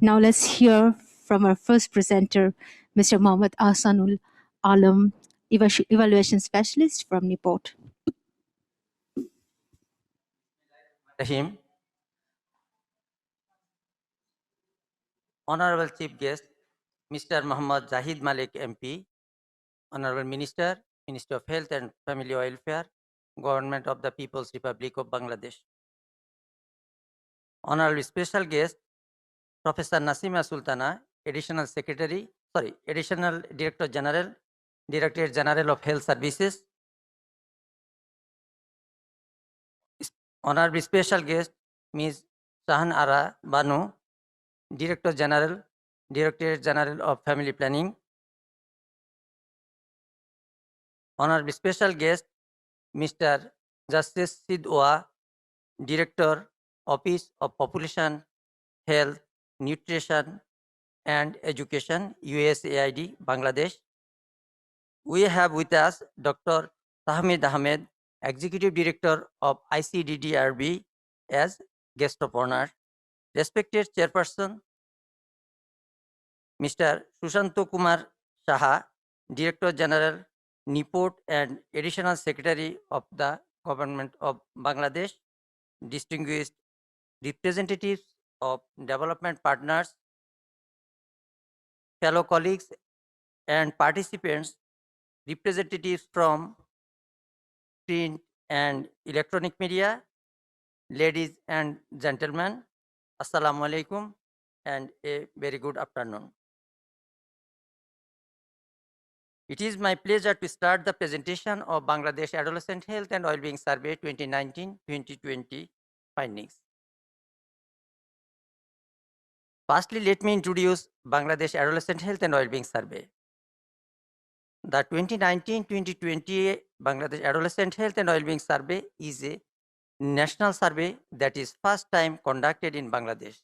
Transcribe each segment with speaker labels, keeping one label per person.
Speaker 1: Now let's hear from our first presenter, Mr. Mohammad Ahsanul Alam, Evaluation Specialist from NIPORT.
Speaker 2: Rahim, Honorable Chief Guest, Mr. Muhammad Zahid Malik MP, Honorable Minister, Ministry of Health and Family Welfare, Government of the People's Republic of Bangladesh. Honorable Special Guest, Professor Nasima Sultana, Additional Director General, Directorate General of Health Services. Honorable Special Guest, Ms. Shahan Ara Banu, Director General, Directorate General of Family Planning. Honorable Special Guest, Mr. Justice Sidwa, Director, Office of Population, Health, Nutrition and Education, USAID, Bangladesh. We have with us Dr. Tahmid Ahmed, Executive Director of icddr as guest of honor. Respected Chairperson, Mr. Sushanto Kumar Saha, Director General, NIPORT and Additional Secretary of the Government of Bangladesh, distinguished representatives of development partners, fellow colleagues and participants, representatives from print and electronic media, ladies and gentlemen, Assalamu alaikum and a very good afternoon. It is my pleasure to start the presentation of Bangladesh Adolescent Health and Wellbeing Survey 2019-2020 findings. Firstly, let me introduce Bangladesh Adolescent Health and Wellbeing Survey. The 2019-2020 Bangladesh Adolescent Health and Wellbeing Survey is a national survey that is first time conducted in Bangladesh.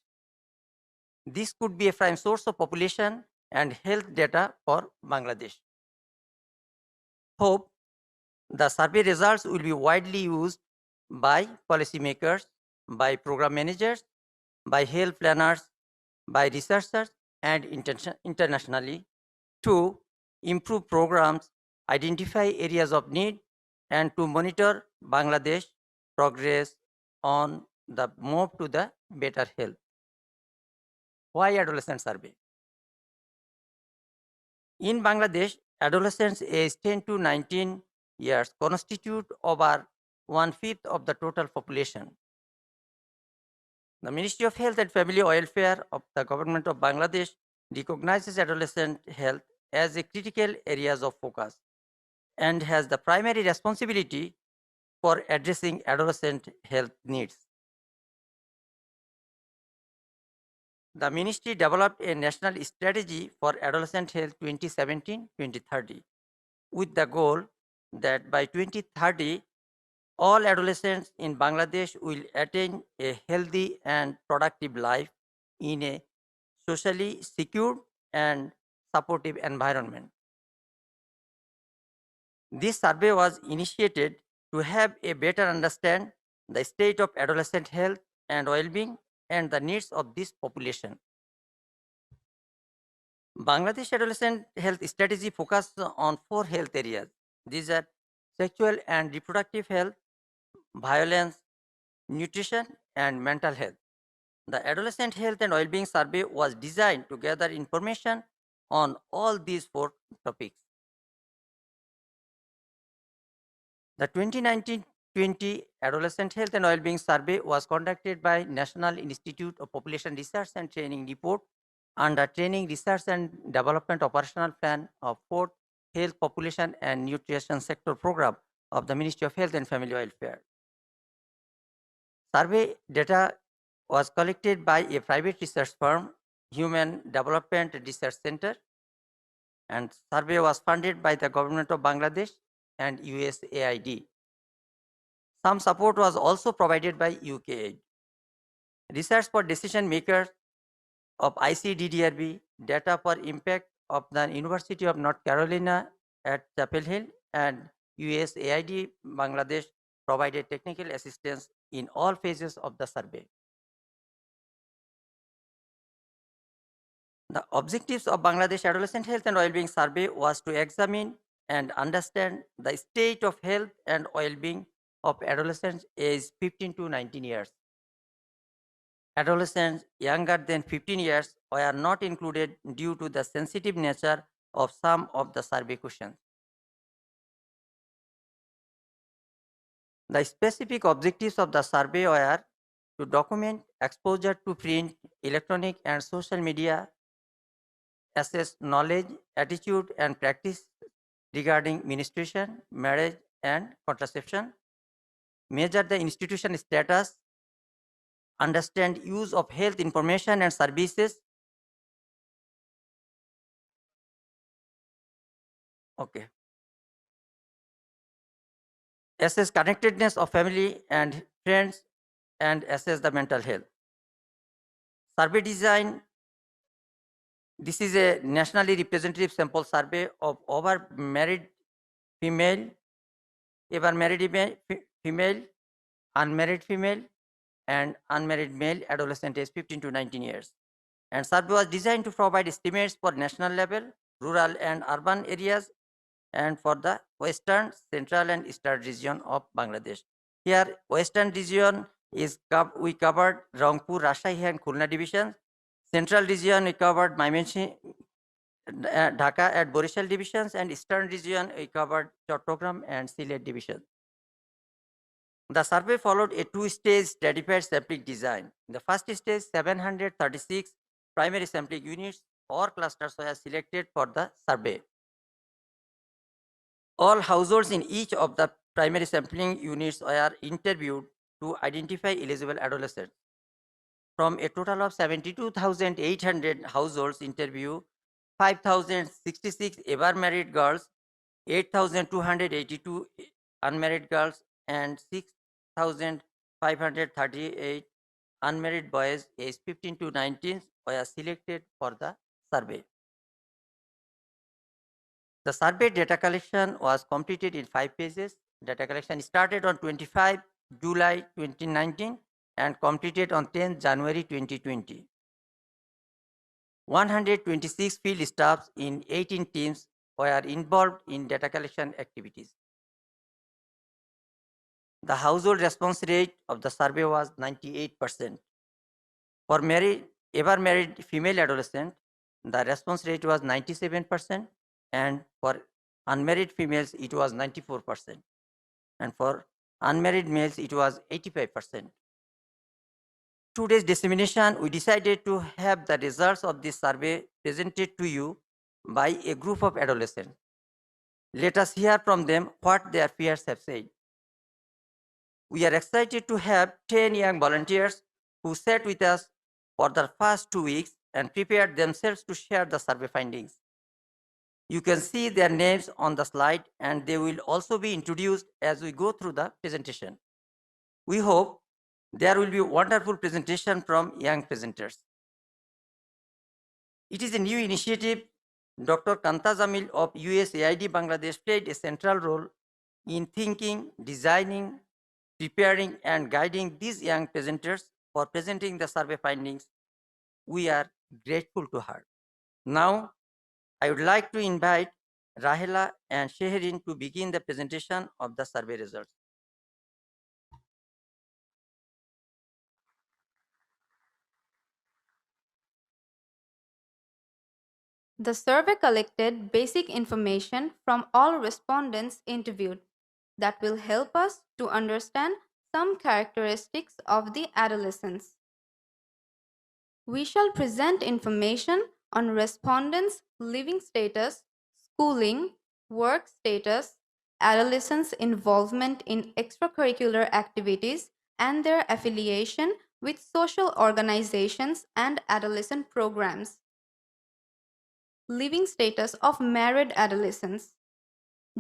Speaker 2: This could be a prime source of population and health data for Bangladesh. Hope the survey results will be widely used by policymakers, by program managers, by health planners, by researchers, and internationally to improve programs, identify areas of need, and to monitor Bangladesh progress on the move to the better health. Why adolescent survey? In Bangladesh, adolescents aged 10 to 19 years constitute over 1/5 of the total population. The Ministry of Health and Family Welfare of the Government of Bangladesh recognizes adolescent health as a critical areas of focus and has the primary responsibility for addressing adolescent health needs. The ministry developed a national strategy for adolescent health 2017-2030 with the goal that by 2030, all adolescents in Bangladesh will attain a healthy and productive life in a socially secure and supportive environment. This survey was initiated to have a better understand the state of adolescent health and well-being and the needs of this population. Bangladesh adolescent health strategy focuses on 4 health areas. These are sexual and reproductive health, violence, nutrition, and mental health. The Adolescent Health and Wellbeing Survey was designed to gather information on all these 4 topics. The 2019-20 Adolescent Health and Wellbeing Survey was conducted by National Institute of Population Research and Training NIPORT under Training, Research and Development Operational Plan of 4th Health, Population and Nutrition Sector Program of the Ministry of Health and Family Welfare. Survey data was collected by a private research firm, Human Development Research Center, and survey was funded by the Government of Bangladesh and USAID. Some support was also provided by UKaid. Research for decision makers of icddr data for impact of the University of North Carolina at Chapel Hill and USAID Bangladesh provided technical assistance in all phases of the survey. The objectives of Bangladesh Adolescent Health and Wellbeing Survey was to examine and understand the state of health and well-being of adolescents aged 15 to 19 years. Adolescents younger than 15 years were not included due to the sensitive nature of some of the survey questions. The specific objectives of the survey were to document exposure to print, electronic, and social media, assess knowledge, attitude, and practice regarding menstruation, marriage, and contraception, measure the institution status, understand use of health information and services. Okay. Assess connectedness of family and friends and assess the mental health. Survey design. This is a nationally representative sample survey of over married female, ever married female, unmarried female, and unmarried male adolescent age 15 to 19 years. And survey was designed to provide estimates for national level, rural and urban areas, and for the western, central, and eastern region of Bangladesh. Here, western region is we covered Rangpur, Rajshahi, and Khulna divisions. Central region we covered Mymensingh, Dhaka at Borishal divisions, and eastern region we covered Chattogram and Sylhet division. The survey followed a two-stage stratified sampling design. In the first stage, 736 primary sampling units or clusters were selected for the survey. All households in each of the primary sampling units were interviewed to identify eligible adolescents. From a total of 72,800 households interviewed, 5,066 ever married girls, 8,282 unmarried girls, and 6,538 unmarried boys aged 15 to 19 were selected for the survey. The survey data collection was completed in 5 phases. Data collection started on 25 July 2019 and completed on 10 January 2020. 126 field staffs in 18 teams were involved in data collection activities. The household response rate of the survey was 98%. For ever married female adolescent, the response rate was 97%, and for unmarried females, it was 94%, and for unmarried males, it was 85%. Today's dissemination, we decided to have the results of this survey presented to you by a group of adolescents. Let us hear from them what their peers have said. We are excited to have 10 young volunteers who sat with us for the first 2 weeks and prepared themselves to share the survey findings. You can see their names on the slide, and they will also be introduced as we go through the presentation. We hope there will be a wonderful presentation from young presenters. It is a new initiative. Dr. Kanta Jamil of USAID Bangladesh played a central role in thinking, designing, preparing, and guiding these young presenters for presenting the survey findings. We are grateful to her. Now, I would like to invite Rahela and Sheherin to begin the presentation of the survey results.
Speaker 3: The survey collected basic information from all respondents interviewed that will help us to understand some characteristics of the adolescents. We shall present information on respondents' living status, schooling, work status, adolescents' involvement in extracurricular activities, and their affiliation with social organizations and adolescent programs. Living status of married adolescents.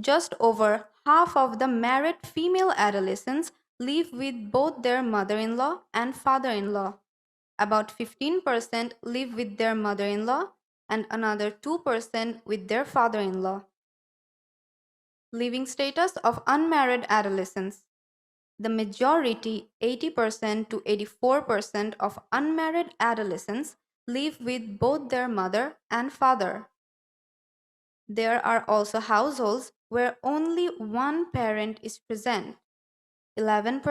Speaker 3: Just over half of the married female adolescents live with both their mother-in-law and father-in-law. About 15% live with their mother-in-law and another 2% with their father-in-law. Living status of unmarried adolescents. The majority, 80% to 84% of unmarried adolescents live with both their mother and father. There are also households where only one parent is present. 11%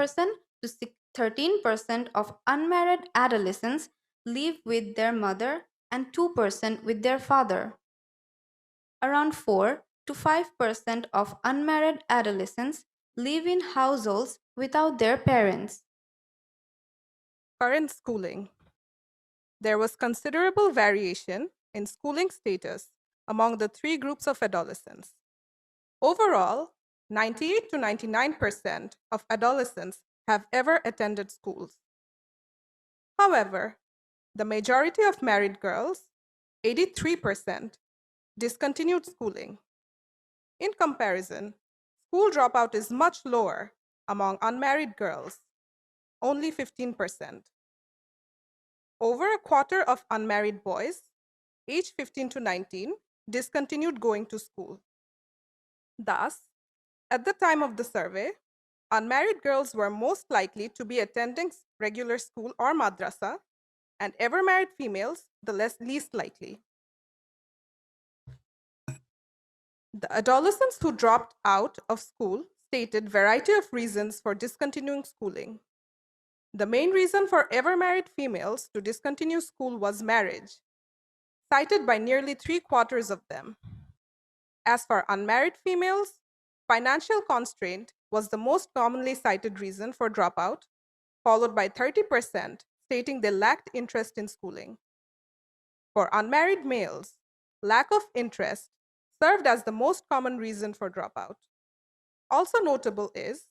Speaker 3: to 13% of unmarried adolescents live with their mother and 2% with their father. Around 4 to 5% of unmarried adolescents live in households without their parents.
Speaker 4: Current schooling. There was considerable variation in schooling status among the three groups of adolescents. Overall, 98 to 99% of adolescents have ever attended schools. However, the majority of married girls, 83%, discontinued schooling. In comparison, school dropout is much lower among unmarried girls, only 15%. Over a quarter of unmarried boys, aged 15 to 19, discontinued going to school. Thus, at the time of the survey, unmarried girls were most likely to be attending regular school or madrasa, and ever married females the least likely. The adolescents who dropped out of school stated variety of reasons for discontinuing schooling. The main reason for ever married females to discontinue school was marriage, cited by nearly 3/4 of them. As for unmarried females, financial constraint was the most commonly cited reason for dropout, followed by 30% stating they lacked interest in schooling. For unmarried males, lack of interest served as the most common reason for dropout. Also notable is,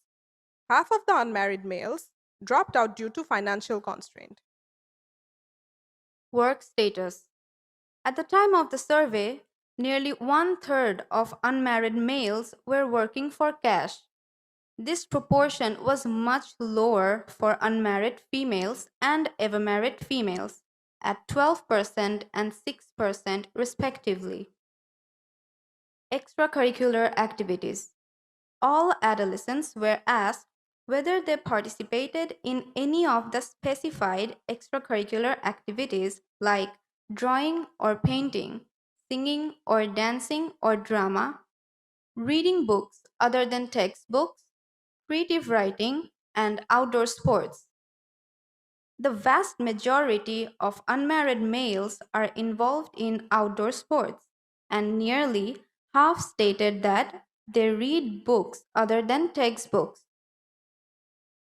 Speaker 4: half of the unmarried males dropped out due to financial constraint.
Speaker 3: Work status. At the time of the survey, nearly 1/3 of unmarried males were working for cash. This proportion was much lower for unmarried females and ever married females, at 12% and 6% respectively. Extracurricular activities. All adolescents were asked whether they participated in any of the specified extracurricular activities like drawing or painting, singing or dancing or drama, reading books other than textbooks, creative writing, and outdoor sports. The vast majority of unmarried males are involved in outdoor sports, and nearly half stated that they read books other than textbooks.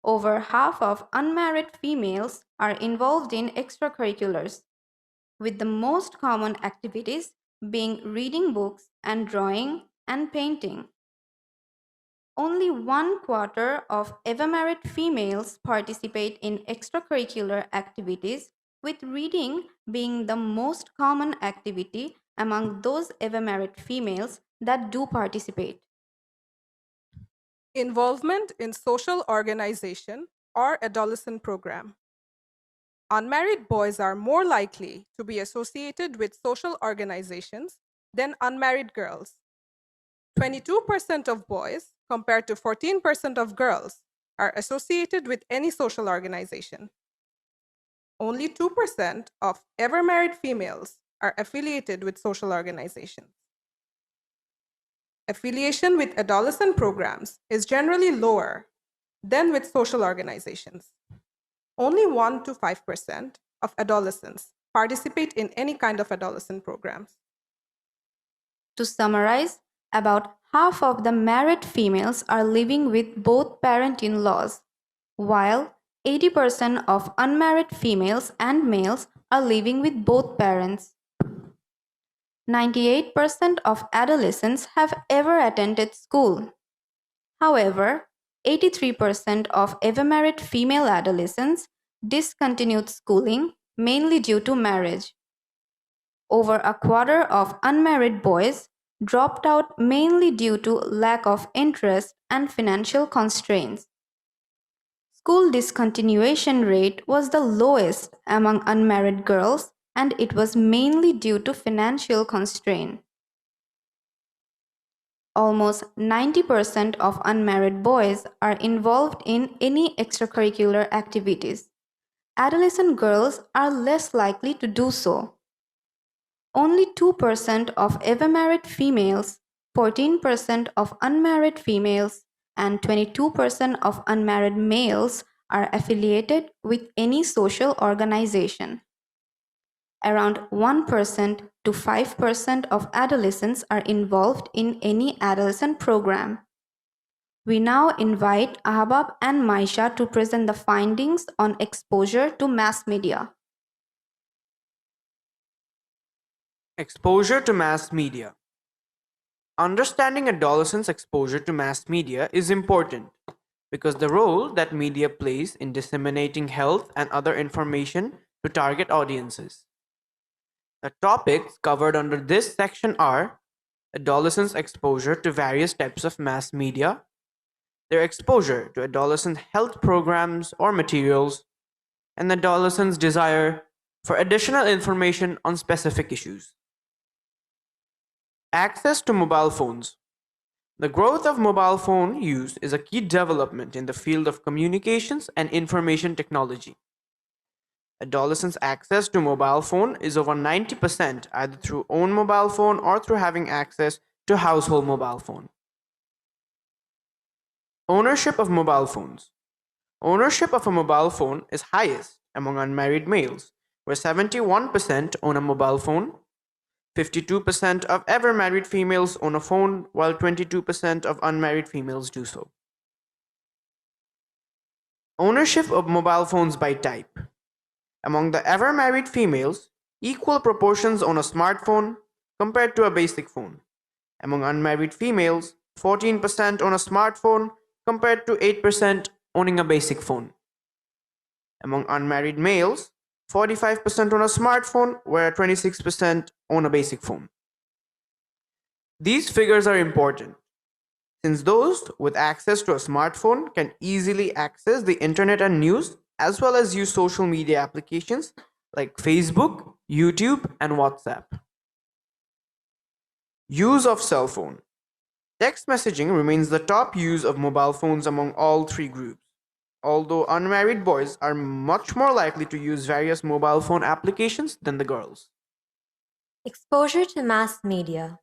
Speaker 3: Over half of unmarried females are involved in extracurriculars, with the most common activities being reading books and drawing and painting. Only 1/4 of ever married females participate in extracurricular activities, with reading being the most common activity among those ever married females that do participate.
Speaker 4: Involvement in social organization or adolescent program. Unmarried boys are more likely to be associated with social organizations than unmarried girls. 22% of boys, compared to 14% of girls, are associated with any social organization. Only 2% of ever married females are affiliated with social organizations. Affiliation with adolescent programs is generally lower than with social organizations. Only 1 to 5% of adolescents participate in any kind of adolescent programs.
Speaker 3: To summarize, about half of the married females are living with both parent-in-laws, while 80% of unmarried females and males are living with both parents. 98% of adolescents have ever attended school. However, 83% of ever married female adolescents discontinued schooling mainly due to marriage. Over a quarter of unmarried boys dropped out mainly due to lack of interest and financial constraints. School discontinuation rate was the lowest among unmarried girls, and it was mainly due to financial constraint. Almost 90% of unmarried boys are involved in any extracurricular activities. adolescent girls are less likely to do so. Only 2% of ever married females, 14% of unmarried females, and 22% of unmarried males are affiliated with any social organization. Around 1% to 5% of adolescents are involved in any adolescent program. We now invite Ahbab and Maisha to present the findings on exposure to mass media.
Speaker 5: Exposure to mass media. Understanding adolescents' exposure to mass media is important because the role that media plays in disseminating health and other information to target audiences. The topics covered under this section are adolescents' exposure to various types of mass media, their exposure to adolescent health programs or materials, and adolescents' desire for additional information on specific issues. Access to mobile phones. The growth of mobile phone use is a key development in the field of communications and information technology. Adolescents' access to mobile phone is over 90% either through own mobile phone or through having access to household mobile phone. Ownership of mobile phones. Ownership of a mobile phone is highest among unmarried males, where 71% own a mobile phone. 52% of ever married females own a phone, while 22% of unmarried females do so. Ownership of mobile phones by type. Among the ever married females, equal proportions own a smartphone compared to a basic phone. Among unmarried females, 14% own a smartphone compared to 8% owning a basic phone. Among unmarried males, 45% own a smartphone, where 26% own a basic phone. These figures are important, since those with access to a smartphone can easily access the internet and news, as well as use social media applications like Facebook, YouTube, and WhatsApp. Use of cell phone. Text messaging remains the top use of mobile phones among all three groups, although unmarried boys are much more likely to use various mobile phone applications than the girls.
Speaker 6: Exposure to mass media.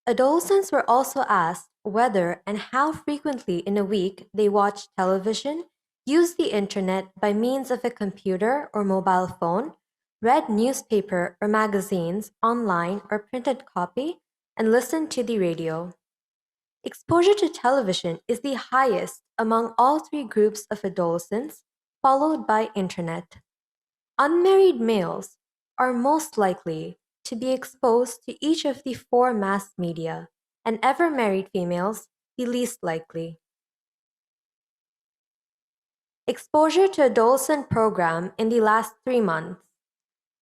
Speaker 6: Adolescents were also asked whether and how frequently in a week they watch television, use the internet by means of a computer or mobile phone, read newspaper or magazines online or printed copy, and listened to the radio. Exposure to television is the highest among all three groups of adolescents, followed by internet. Unmarried males are most likely to be exposed to each of the four mass media, and ever married females the least likely. Exposure to adolescent program in the last 3 months.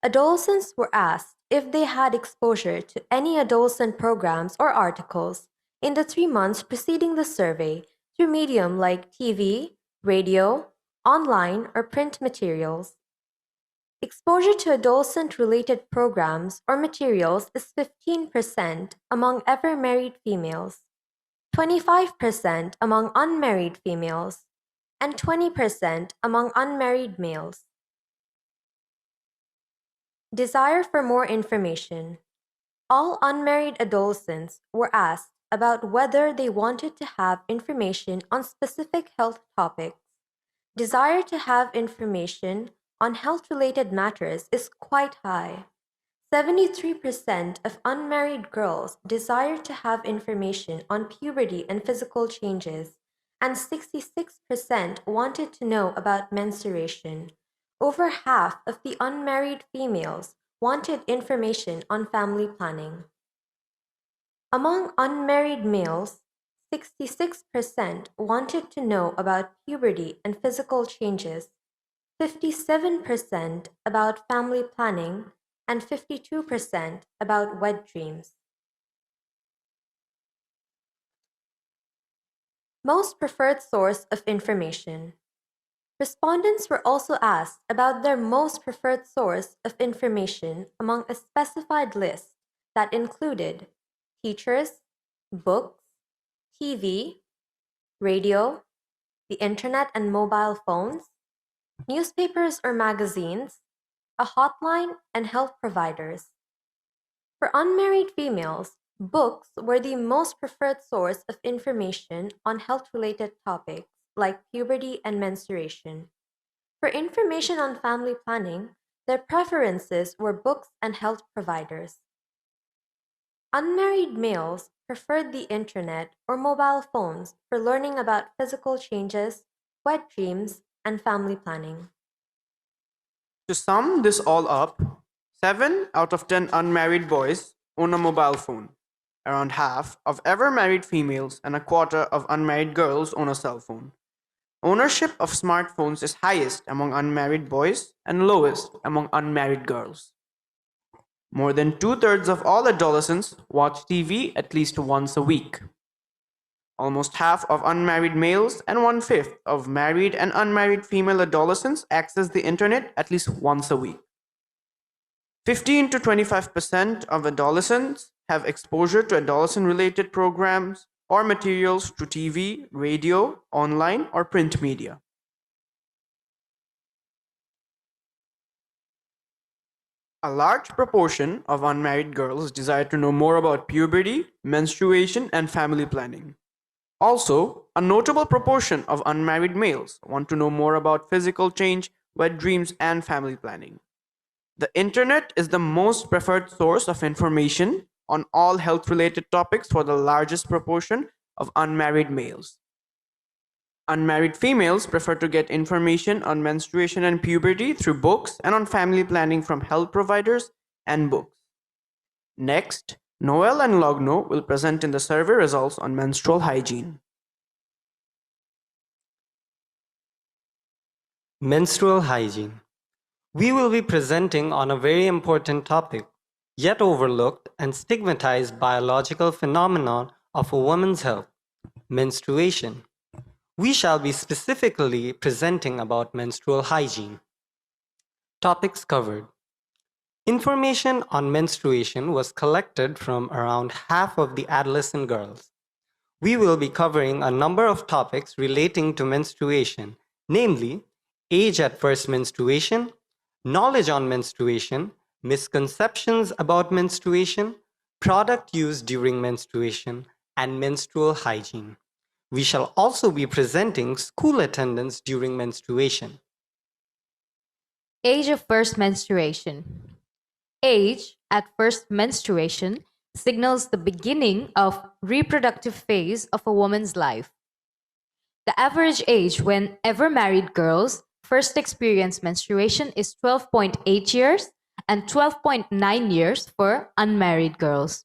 Speaker 6: Adolescents were asked if they had exposure to any adolescent programs or articles in the 3 months preceding the survey through medium like TV, radio, online, or print materials. Exposure to adolescent-related programs or materials is 15% among ever married females, 25% among unmarried females, and 20% among unmarried males. Desire for more information. All unmarried adolescents were asked about whether they wanted to have information on specific health topics. Desire to have information on health-related matters is quite high. 73% of unmarried girls desire to have information on puberty and physical changes, and 66% wanted to know about menstruation. Over half of the unmarried females wanted information on family planning. Among unmarried males, 66% wanted to know about puberty and physical changes, 57% about family planning, and 52% about wet dreams. Most preferred source of information. Respondents were also asked about their most preferred source of information among a specified list that included teachers, books, TV, radio, the internet and mobile phones, newspapers or magazines, a hotline, and health providers. For unmarried females, books were the most preferred source of information on health related topics like puberty and menstruation. For information on family planning, their preferences were books and health providers. Unmarried males preferred the internet or mobile phones for learning about physical changes, wet dreams, and family planning.
Speaker 5: To sum this all up, 7 out of 10 unmarried boys own a mobile phone. Around half of ever married females and a quarter of unmarried girls own a cell phone. Ownership of smartphones is highest among unmarried boys and lowest among unmarried girls. More than 2/3 of all adolescents watch TV at least once a week. Almost half of unmarried males and 1/5 of married and unmarried female adolescents access the internet at least once a week. 15 to 25% of adolescents have exposure to adolescent-related programs or materials through TV, radio, online, or print media. A large proportion of unmarried girls desire to know more about puberty, menstruation, and family planning. Also, a notable proportion of unmarried males want to know more about physical change, wet dreams, and family planning. The internet is the most preferred source of information on all health-related topics for the largest proportion of unmarried males. Unmarried females prefer to get information on menstruation and puberty through books and on family planning from health providers and books. Next, Noel and Logno will present in the survey results on menstrual hygiene.
Speaker 7: Menstrual hygiene. We will be presenting on a very important topic, yet overlooked and stigmatized biological phenomenon of a woman's health, menstruation. We shall be specifically presenting about menstrual hygiene. Topics covered. Information on menstruation was collected from around half of the adolescent girls. We will be covering a number of topics relating to menstruation, namely, age at first menstruation, knowledge on menstruation, misconceptions about menstruation, product use during menstruation, and menstrual hygiene. We shall also be presenting school attendance during menstruation.
Speaker 8: Age of first menstruation. Age at first menstruation signals the beginning of reproductive phase of a woman's life. The average age when ever married girls first experience menstruation is 12.8 years and 12.9 years for unmarried girls.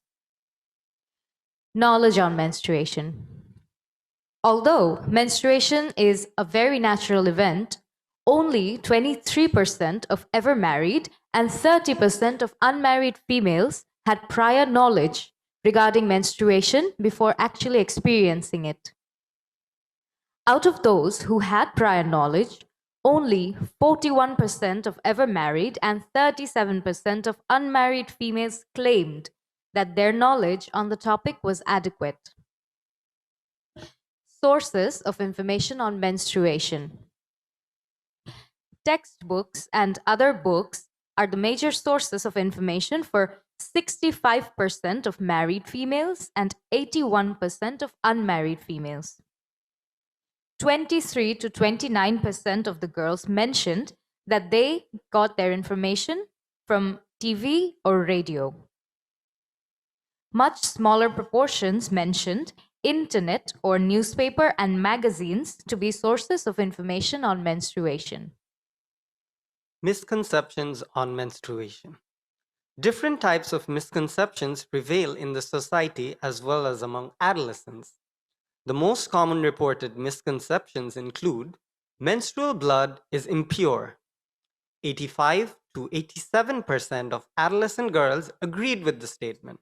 Speaker 8: Knowledge on menstruation. Although menstruation is a very natural event, only 23% of ever married and 30% of unmarried females had prior knowledge regarding menstruation before actually experiencing it. Out of those who had prior knowledge, only 41% of ever married and 37% of unmarried females claimed that their knowledge on the topic was adequate. Sources of information on menstruation. Textbooks and other books are the major sources of information for 65% of married females and 81% of unmarried females. 23 to 29% of the girls mentioned that they got their information from TV or radio. Much smaller proportions mentioned internet or newspaper and magazines to be sources of information on menstruation.
Speaker 7: Misconceptions on menstruation. Different types of misconceptions prevail in the society as well as among adolescents. The most common reported misconceptions include menstrual blood is impure. 85 to 87% of adolescent girls agreed with the statement.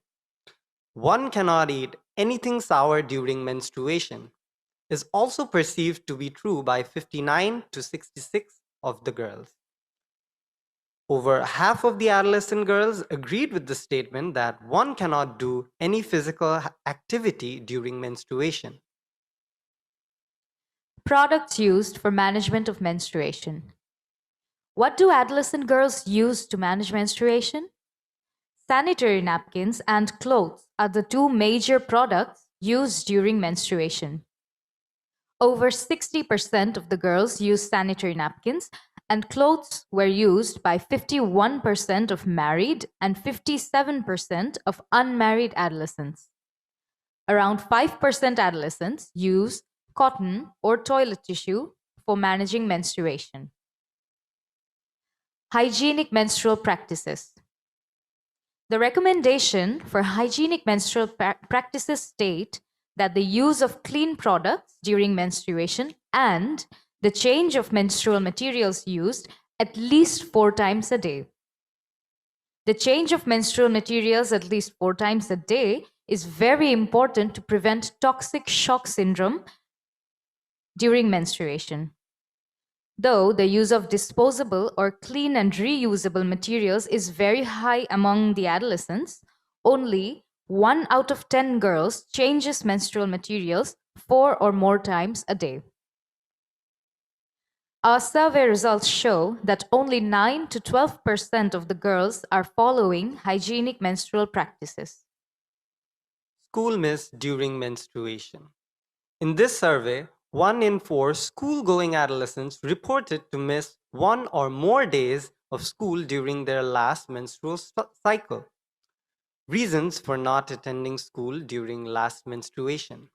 Speaker 7: One cannot eat anything sour during menstruation is also perceived to be true by 59 to 66 of the girls. Over half of the adolescent girls agreed with the statement that one cannot do any physical activity during menstruation.
Speaker 8: Products used for management of menstruation. What do adolescent girls use to manage menstruation? Sanitary napkins and clothes are the two major products used during menstruation. Over 60% of the girls use sanitary napkins, and clothes were used by 51% of married and 57% of unmarried adolescents. Around 5% adolescents use cotton or toilet tissue for managing menstruation. Hygienic menstrual practices. The recommendation for hygienic menstrual practices state that the use of clean products during menstruation and the change of menstrual materials used at least 4 times a day. The change of menstrual materials at least 4 times a day is very important to prevent toxic shock syndrome during menstruation. Though the use of disposable or clean and reusable materials is very high among the adolescents, only 1 out of 10 girls changes menstrual materials 4 or more times a day. Our survey results show that only 9 to 12% of the girls are following hygienic menstrual practices.
Speaker 7: School miss during menstruation. In this survey, 1 in 4 school-going adolescents reported to miss 1 or more days of school during their last menstrual cycle. Reasons for not attending school during last menstruation.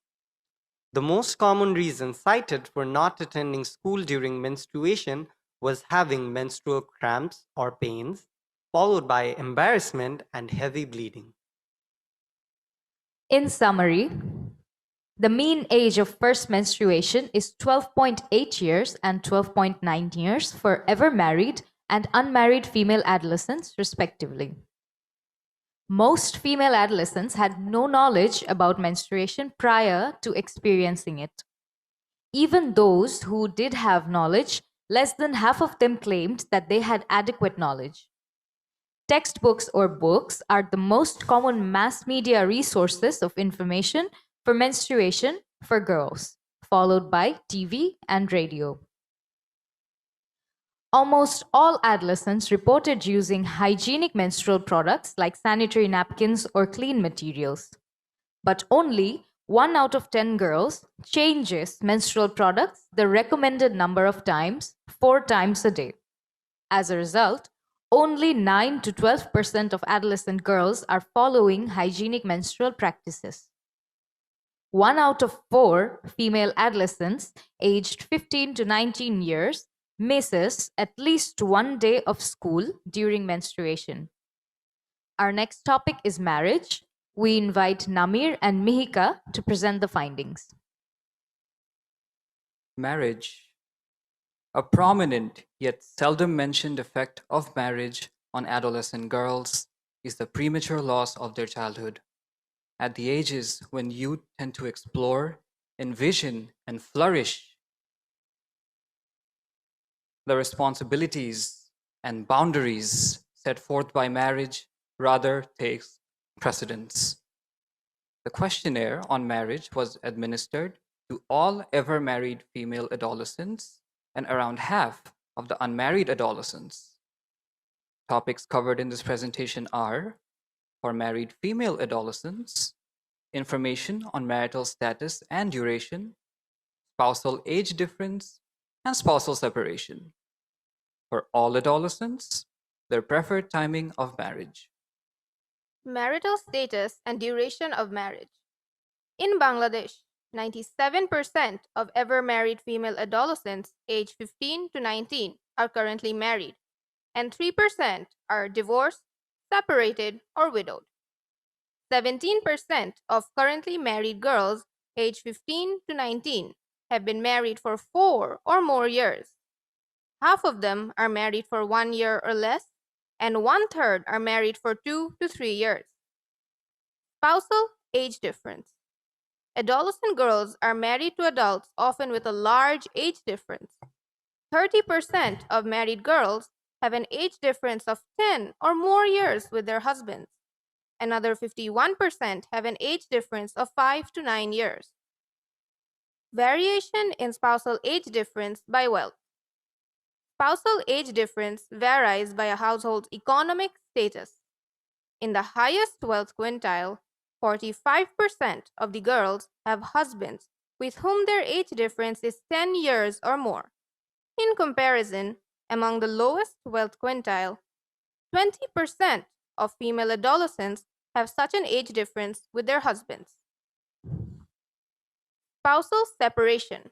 Speaker 7: The most common reason cited for not attending school during menstruation was having menstrual cramps or pains, followed by embarrassment and heavy bleeding.
Speaker 8: In summary, the mean age of first menstruation is 12.8 years and 12.9 years for ever married and unmarried female adolescents, respectively. Most female adolescents had no knowledge about menstruation prior to experiencing it. Even those who did have knowledge, less than half of them claimed that they had adequate knowledge. Textbooks or books are the most common mass media resources of information for menstruation for girls, followed by TV and radio. Almost all adolescents reported using hygienic menstrual products like sanitary napkins or clean materials. But only 1 out of 10 girls changes menstrual products the recommended number of times, 4 times a day. As a result, only 9 to 12% of adolescent girls are following hygienic menstrual practices. 1 out of 4 female adolescents aged 15 to 19 years misses at least 1 day of school during menstruation. Our next topic is marriage. We invite Namir and Mihika to present the findings.
Speaker 9: Marriage. A prominent yet seldom mentioned effect of marriage on adolescent girls is the premature loss of their childhood. At the ages when youth tend to explore, envision, and flourish, the responsibilities and boundaries set forth by marriage rather takes precedence. The questionnaire on marriage was administered to all ever married female adolescents and around half of the unmarried adolescents. Topics covered in this presentation are: for married female adolescents, information on marital status and duration, spousal age difference, and spousal separation. For all adolescents, their preferred timing of marriage.
Speaker 3: Marital status and duration of marriage. In Bangladesh, 97% of ever married female adolescents aged 15 to 19 are currently married, and 3% are divorced, separated, or widowed. 17% of currently married girls aged 15 to 19 have been married for 4 or more years. Half of them are married for 1 year or less, and 1/3 are married for 2 to 3 years. Spousal age difference. Adolescent girls are married to adults, often with a large age difference. 30% of married girls have an age difference of 10 or more years with their husbands. Another 51% have an age difference of 5 to 9 years. Variation in spousal age difference by wealth. spousal age difference varies by a household's economic status. In the highest wealth quintile, 45% of the girls have husbands with whom their age difference is 10 years or more. In comparison, among the lowest wealth quintile, 20% of female adolescents have such an age difference with their husbands. Spousal separation.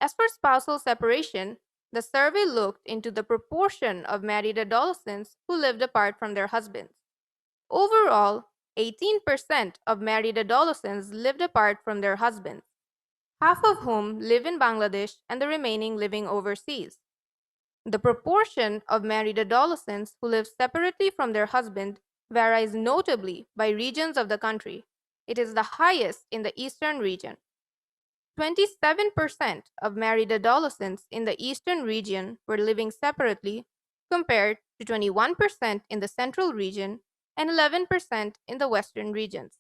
Speaker 3: As for spousal separation, the survey looked into the proportion of married adolescents who lived apart from their husbands. Overall, 18% of married adolescents lived apart from their husbands, half of whom live in Bangladesh and the remaining living overseas. The proportion of married adolescents who live separately from their husband varies notably by regions of the country. It is the highest in the eastern region. 27% of married adolescents in the eastern region were living separately, compared to 21% in the central region and 11% in the western regions.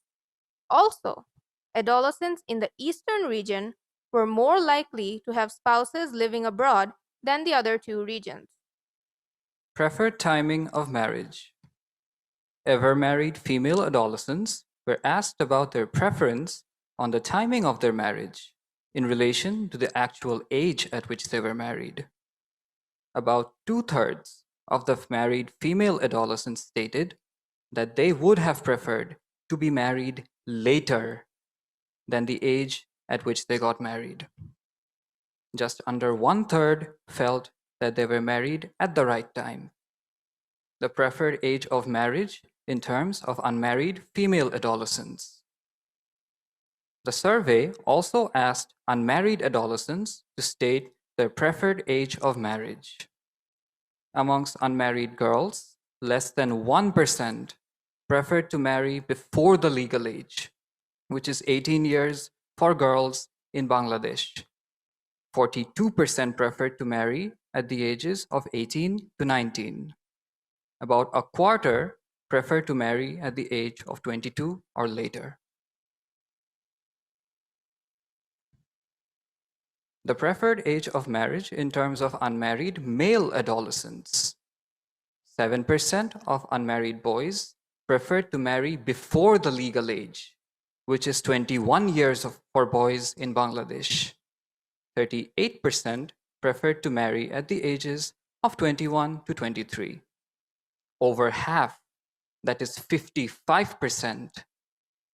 Speaker 3: Also, adolescents in the eastern region were more likely to have spouses living abroad than the other two regions.
Speaker 9: Preferred timing of marriage. Ever married female adolescents were asked about their preference on the timing of their marriage in relation to the actual age at which they were married. About 2/3 of the married female adolescents stated that they would have preferred to be married later than the age at which they got married. Just under 1/3 felt that they were married at the right time. The preferred age of marriage in terms of unmarried female adolescents. The survey also asked unmarried adolescents to state their preferred age of marriage. Amongst unmarried girls, less than 1% preferred to marry before the legal age, which is 18 years for girls in Bangladesh. 42% preferred to marry at the ages of 18 to 19. About a quarter prefer to marry at the age of 22 or later. The preferred age of marriage in terms of unmarried male adolescents. 7% of unmarried boys preferred to marry before the legal age, which is 21 years for boys in Bangladesh. 38% preferred to marry at the ages of 21 to 23. Over half, that is 55%,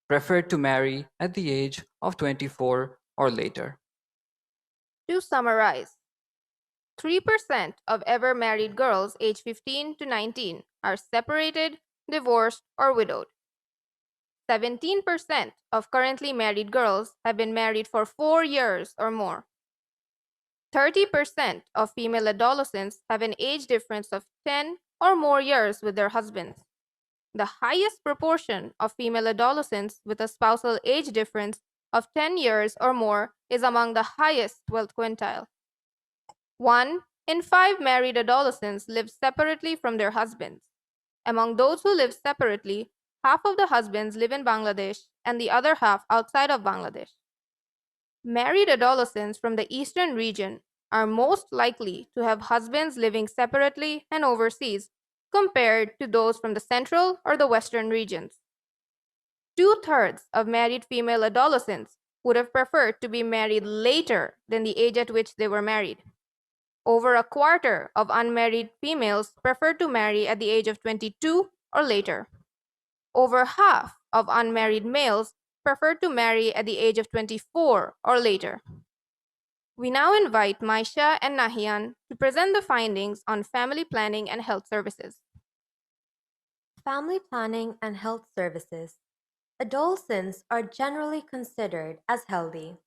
Speaker 9: preferred to marry at the age of 24 or later.
Speaker 3: To summarize, 3% of ever married girls aged 15 to 19 are separated, divorced, or widowed. 17% of currently married girls have been married for 4 years or more. 30% of female adolescents have an age difference of 10 or more years with their husbands. The highest proportion of female adolescents with a spousal age difference of 10 years or more is among the highest wealth quintile. 1 in 5 married adolescents live separately from their husbands. Among those who live separately, half of the husbands live in Bangladesh and the other half outside of Bangladesh. Married adolescents from the eastern region are most likely to have husbands living separately and overseas compared to those from the central or the western regions. 2/3 of married female adolescents would have preferred to be married later than the age at which they were married. Over a quarter of unmarried females preferred to marry at the age of 22 or later. Over half of unmarried males preferred to marry at the age of 24 or later. We now invite Maisha and Nahian to present the findings on family planning and health services.
Speaker 6: Family planning and health services. Adolescents are generally considered as healthy.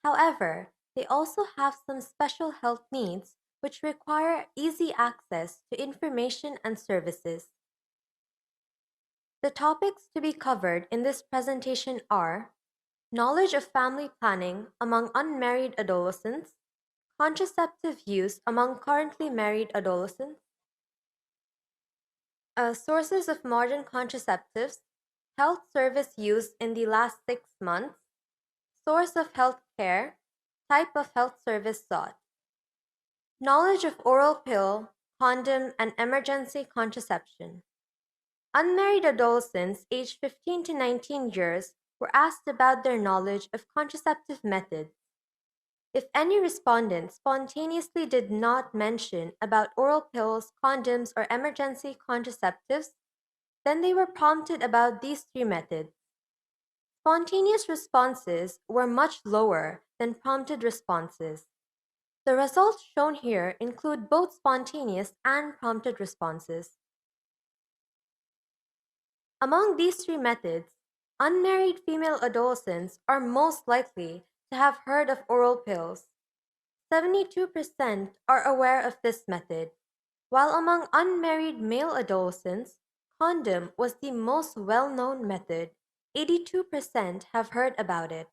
Speaker 6: However, they also have some special health needs which require easy access to information and services. The topics to be covered in this presentation are knowledge of family planning among unmarried adolescents, contraceptive use among currently married adolescents, sources of modern contraceptives, health service use in the last 6 months, source of health care, type of health service sought. Knowledge of oral pill, condom, and emergency contraception. Unmarried adolescents aged 15 to 19 years were asked about their knowledge of contraceptive methods. If any respondent spontaneously did not mention about oral pills, condoms, or emergency contraceptives, then they were prompted about these three methods. Spontaneous responses were much lower than prompted responses. The results shown here include both spontaneous and prompted responses. Among these three methods, unmarried female adolescents are most likely to have heard of oral pills. 72% are aware of this method, while among unmarried male adolescents, condom was the most well-known method. 82% have heard about it.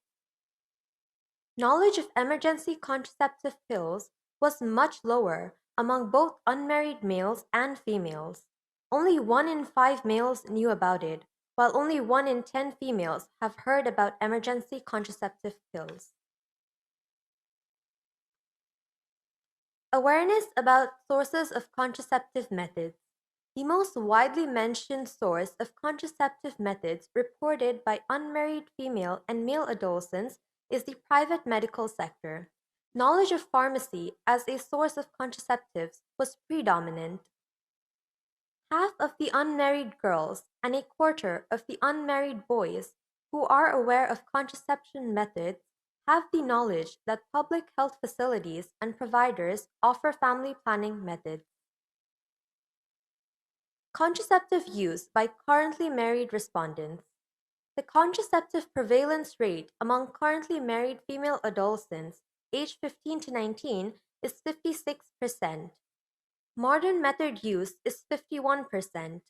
Speaker 6: Knowledge of emergency contraceptive pills was much lower among both unmarried males and females. Only 1 in 5 males knew about it, while only 1 in 10 females have heard about emergency contraceptive pills. Awareness about sources of contraceptive methods. The most widely mentioned source of contraceptive methods reported by unmarried female and male adolescents is the private medical sector. Knowledge of pharmacy as a source of contraceptives was predominant. Half of the unmarried girls and a quarter of the unmarried boys who are aware of contraception methods have the knowledge that public health facilities and providers offer family planning methods. Contraceptive use by currently married respondents. The contraceptive prevalence rate among currently married female adolescents aged 15 to 19 is 56%. Modern method use is 51%.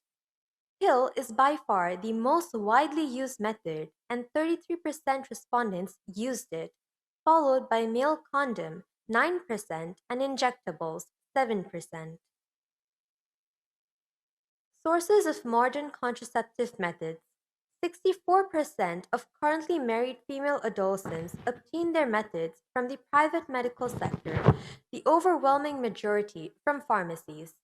Speaker 6: Pill is by far the most widely used method, and 33% respondents used it, followed by male condom 9% and injectables 7%. Sources of modern contraceptive methods. 64% of currently married female adolescents obtain their methods from the private medical sector, the overwhelming majority from pharmacies.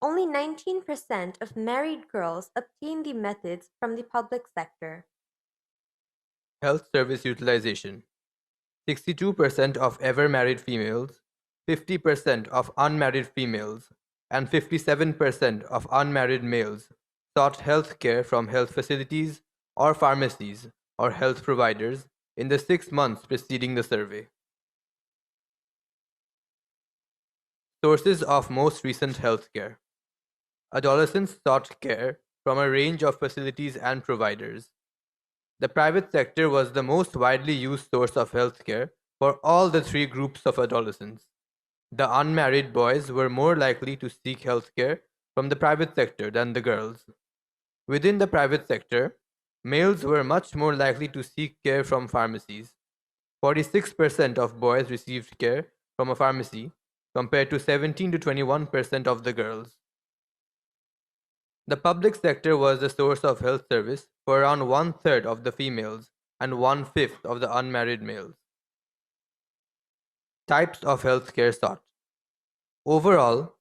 Speaker 6: Only 19% of married girls obtain the methods from the public sector.
Speaker 10: Health service utilization. 62% of ever married females, 50% of unmarried females, and 57% of unmarried males sought health care from health facilities or pharmacies or health providers in the 6 months preceding the survey. Sources of most recent health care. Adolescents sought care from a range of facilities and providers. The private sector was the most widely used source of health care for all the three groups of adolescents. The unmarried boys were more likely to seek health care from the private sector than the girls. Within the private sector, males were much more likely to seek care from pharmacies. 46% of boys received care from a pharmacy, compared to 17 to 21% of the girls. The public sector was the source of health service for around 1/3 of the females and 1/5 of the unmarried males. Types of health care sought. Overall,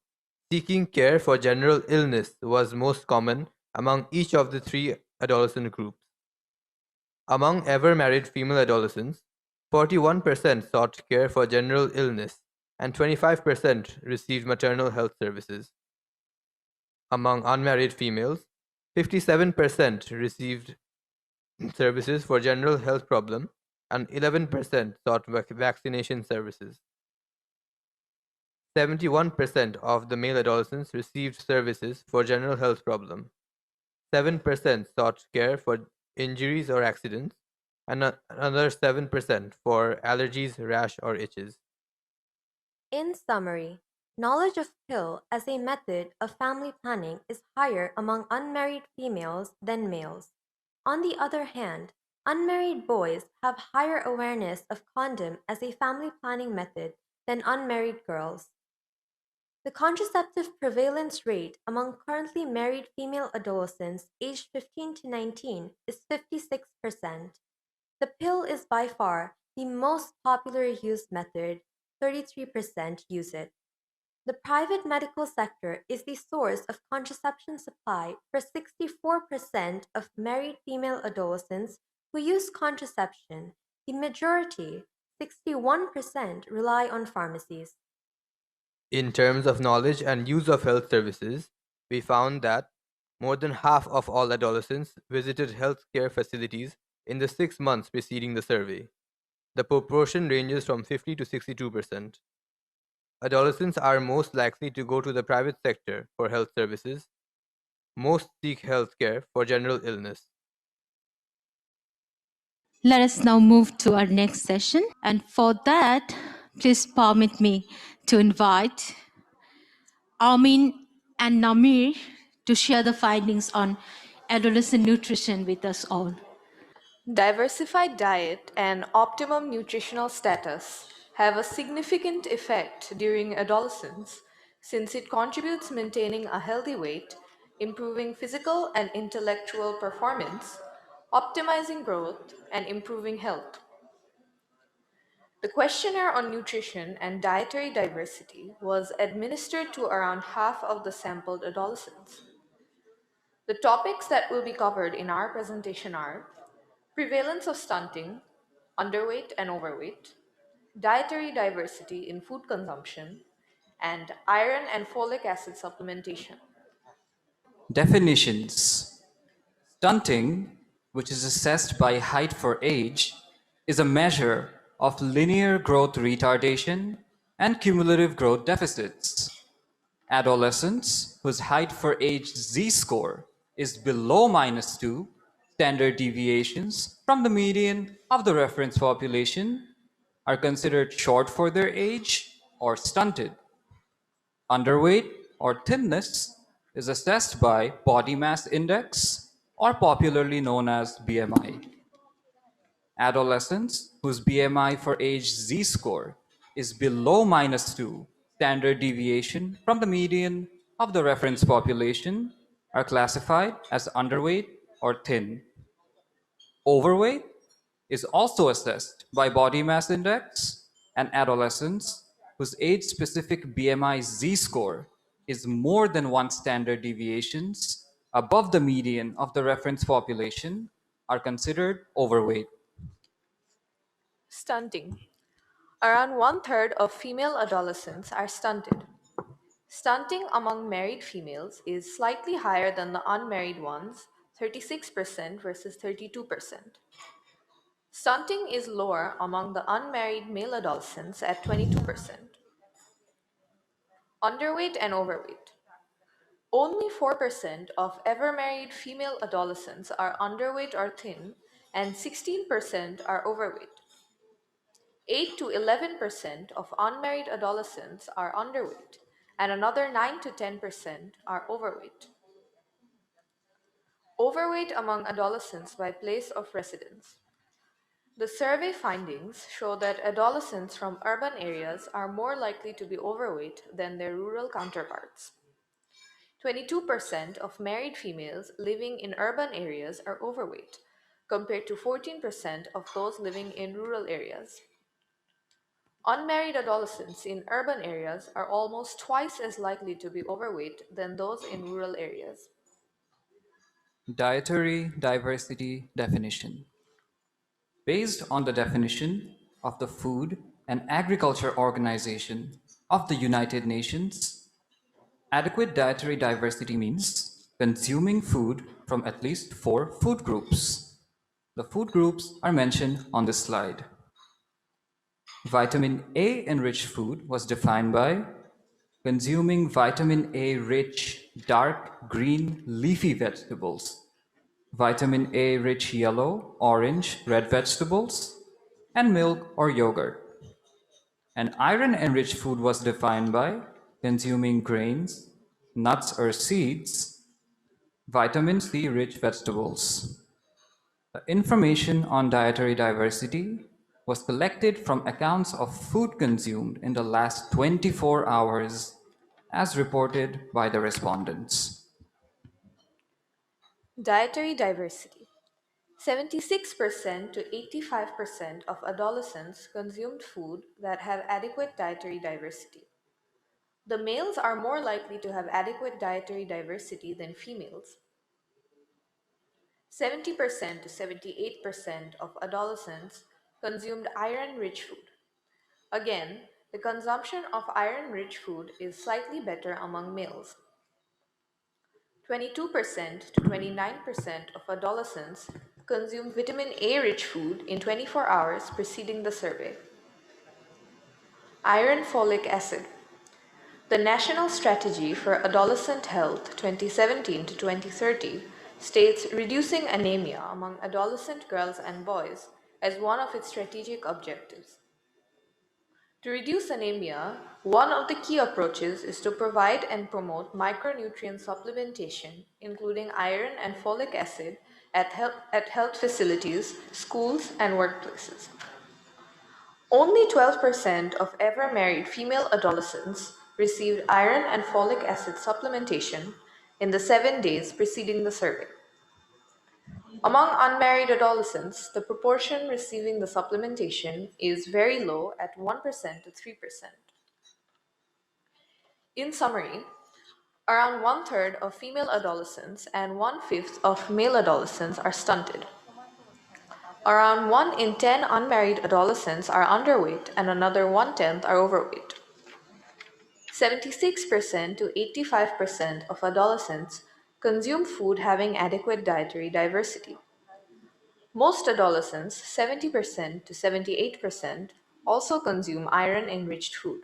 Speaker 10: seeking care for general illness was most common among each of the three adolescent groups. Among ever married female adolescents, 41% sought care for general illness and 25% received maternal health services. Among unmarried females, 57% received services for general health problem and 11% sought vaccination services. 71% of the male adolescents received services for general health problem. 7% sought care for injuries or accidents, and another 7% for allergies, rash, or itches.
Speaker 6: In summary, knowledge of pill as a method of family planning is higher among unmarried females than males. On the other hand, unmarried boys have higher awareness of condom as a family planning method than unmarried girls. The contraceptive prevalence rate among currently married female adolescents aged 15 to 19 is 56%. The pill is by far the most popular used method, 33% use it. The private medical sector is the source of contraception supply for 64% of married female adolescents who use contraception. The majority, 61%, rely on pharmacies.
Speaker 10: In terms of knowledge and use of health services, we found that more than half of all adolescents visited healthcare facilities in the 6 months preceding the survey. The proportion ranges from 50 to 62%. Adolescents are most likely to go to the private sector for health services. Most seek healthcare for general illness.
Speaker 1: Let us now move to our next session. And for that, please permit me to invite Armin and Namir to share the findings on adolescent nutrition with us all.
Speaker 11: Diversified diet and optimum nutritional status have a significant effect during adolescence since it contributes maintaining a healthy weight, improving physical and intellectual performance, optimizing growth, and improving health. The questionnaire on nutrition and dietary diversity was administered to around half of the sampled adolescents. The topics that will be covered in our presentation are prevalence of stunting, underweight and overweight, dietary diversity in food consumption, and iron and folic acid supplementation.
Speaker 9: Definitions. Stunting, which is assessed by height for age, is a measure of linear growth retardation and cumulative growth deficits. Adolescents whose height for age z-score is below -2 standard deviations from the median of the reference population are considered short for their age or stunted. Underweight or thinness is assessed by body mass index, or popularly known as BMI. Adolescents whose BMI for age z-score is below -2 standard deviation from the median of the reference population are classified as underweight or thin. Overweight is also assessed by body mass index, and adolescents whose age-specific BMI z-score is more than 1 standard deviations above the median of the reference population are considered overweight.
Speaker 11: Stunting. Around 1/3 of female adolescents are stunted. Stunting among married females is slightly higher than the unmarried ones, 36% versus 32%. Stunting is lower among the unmarried male adolescents at 22%. Underweight and overweight. Only 4% of ever married female adolescents are underweight or thin, and 16% are overweight. 8 to 11% of unmarried adolescents are underweight, and another 9 to 10% are overweight. Overweight among adolescents by place of residence. The survey findings show that adolescents from urban areas are more likely to be overweight than their rural counterparts. 22% of married females living in urban areas are overweight, compared to 14% of those living in rural areas. Unmarried adolescents in urban areas are almost twice as likely to be overweight than those in rural areas.
Speaker 9: Dietary diversity definition. Based on the definition of the Food and Agriculture Organization of the United Nations, adequate dietary diversity means consuming food from at least 4 food groups. The food groups are mentioned on this slide. Vitamin A enriched food was defined by consuming vitamin A rich dark green leafy vegetables, vitamin A rich yellow, orange, red vegetables, and milk or yogurt. And iron enriched food was defined by consuming grains, nuts or seeds, vitamin C rich vegetables. The information on dietary diversity was collected from accounts of food consumed in the last 24 hours as reported by the respondents.
Speaker 11: Dietary diversity. 76% to 85% of adolescents consumed food that had adequate dietary diversity. The males are more likely to have adequate dietary diversity than females. 70% to 78% of adolescents consumed iron-rich food. Again, the consumption of iron-rich food is slightly better among males. 22% to 29% of adolescents consumed vitamin A-rich food in 24 hours preceding the survey. Iron folic acid. The National Strategy for Adolescent Health 2017 to 2030 states reducing anemia among adolescent girls and boys as one of its strategic objectives. To reduce anemia, one of the key approaches is to provide and promote micronutrient supplementation, including iron and folic acid, at health facilities, schools, and workplaces. Only 12% of ever married female adolescents received iron and folic acid supplementation in the 7 days preceding the survey. Among unmarried adolescents, the proportion receiving the supplementation is very low at 1% to 3%. In summary, around 1/3 of female adolescents and 1/5 of male adolescents are stunted. Around 1 in 10 unmarried adolescents are underweight and another 1/10 are overweight. 76% to 85% of adolescents consume food having adequate dietary diversity. Most adolescents, 70% to 78%, also consume iron-enriched food.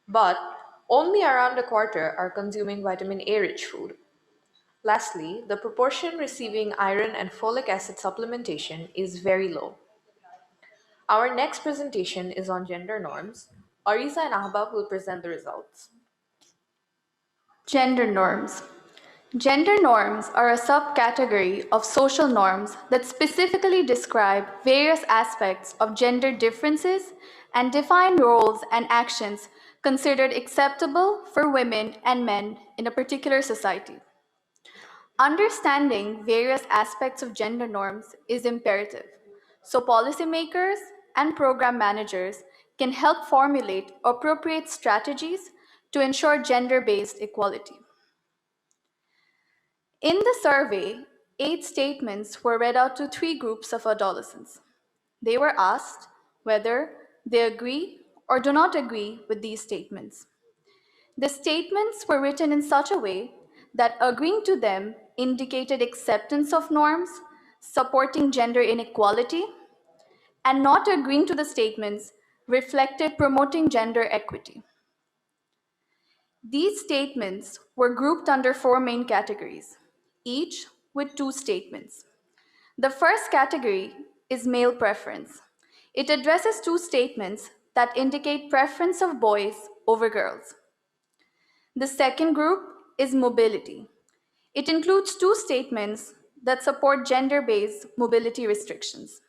Speaker 11: But only around a quarter are consuming vitamin A-rich food. Lastly, the proportion receiving iron and folic acid supplementation is very low. Our next presentation is on gender norms. Ariza and Ahbab will present the results.
Speaker 12: Gender norms. Gender norms are a subcategory of social norms that specifically describe various aspects of gender differences and define roles and actions considered acceptable for women and men in a particular society. Understanding various aspects of gender norms is imperative, so policymakers and program managers can help formulate appropriate strategies to ensure gender-based equality. In the survey, 8 statements were read out to 3 groups of adolescents. They were asked whether they agree or do not agree with these statements. The statements were written in such a way that agreeing to them indicated acceptance of norms, supporting gender inequality, and not agreeing to the statements reflected promoting gender equity. These statements were grouped under 4 main categories, each with 2 statements. The first category is male preference. It addresses 2 statements that indicate preference of boys over girls. The second group is mobility. It includes 2 statements that support gender-based mobility restrictions.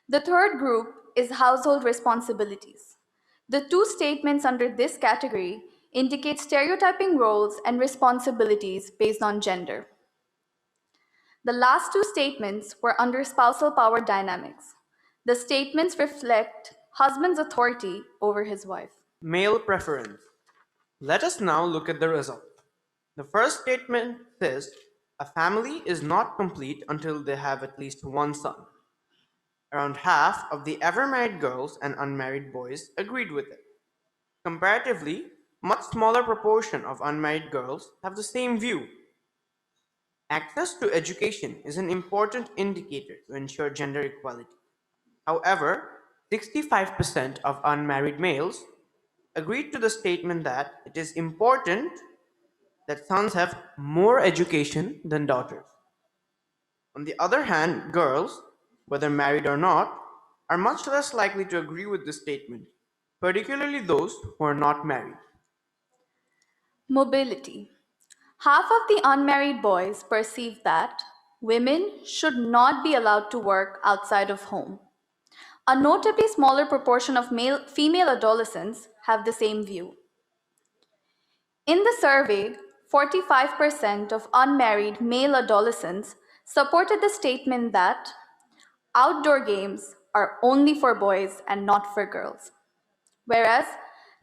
Speaker 12: The third group is household responsibilities. The 2 statements under this category indicate stereotyping roles and responsibilities based on gender. The last 2 statements were under spousal power dynamics. The statements reflect husband's authority over his wife.
Speaker 5: Male preference. Let us now look at the result. The first statement says, a family is not complete until they have at least one son. Around half of the ever married girls and unmarried boys agreed with it. Comparatively, much smaller proportion of unmarried girls have the same view. Access to education is an important indicator to ensure gender equality. However, 65% of unmarried males agreed to the statement that it is important that sons have more education than daughters. On the other hand, girls, whether married or not, are much less likely to agree with this statement, particularly those who are not married.
Speaker 12: Mobility. Half of the unmarried boys perceive that women should not be allowed to work outside of home. A notably smaller proportion of female adolescents have the same view. In the survey, 45% of unmarried male adolescents supported the statement that outdoor games are only for boys and not for girls, whereas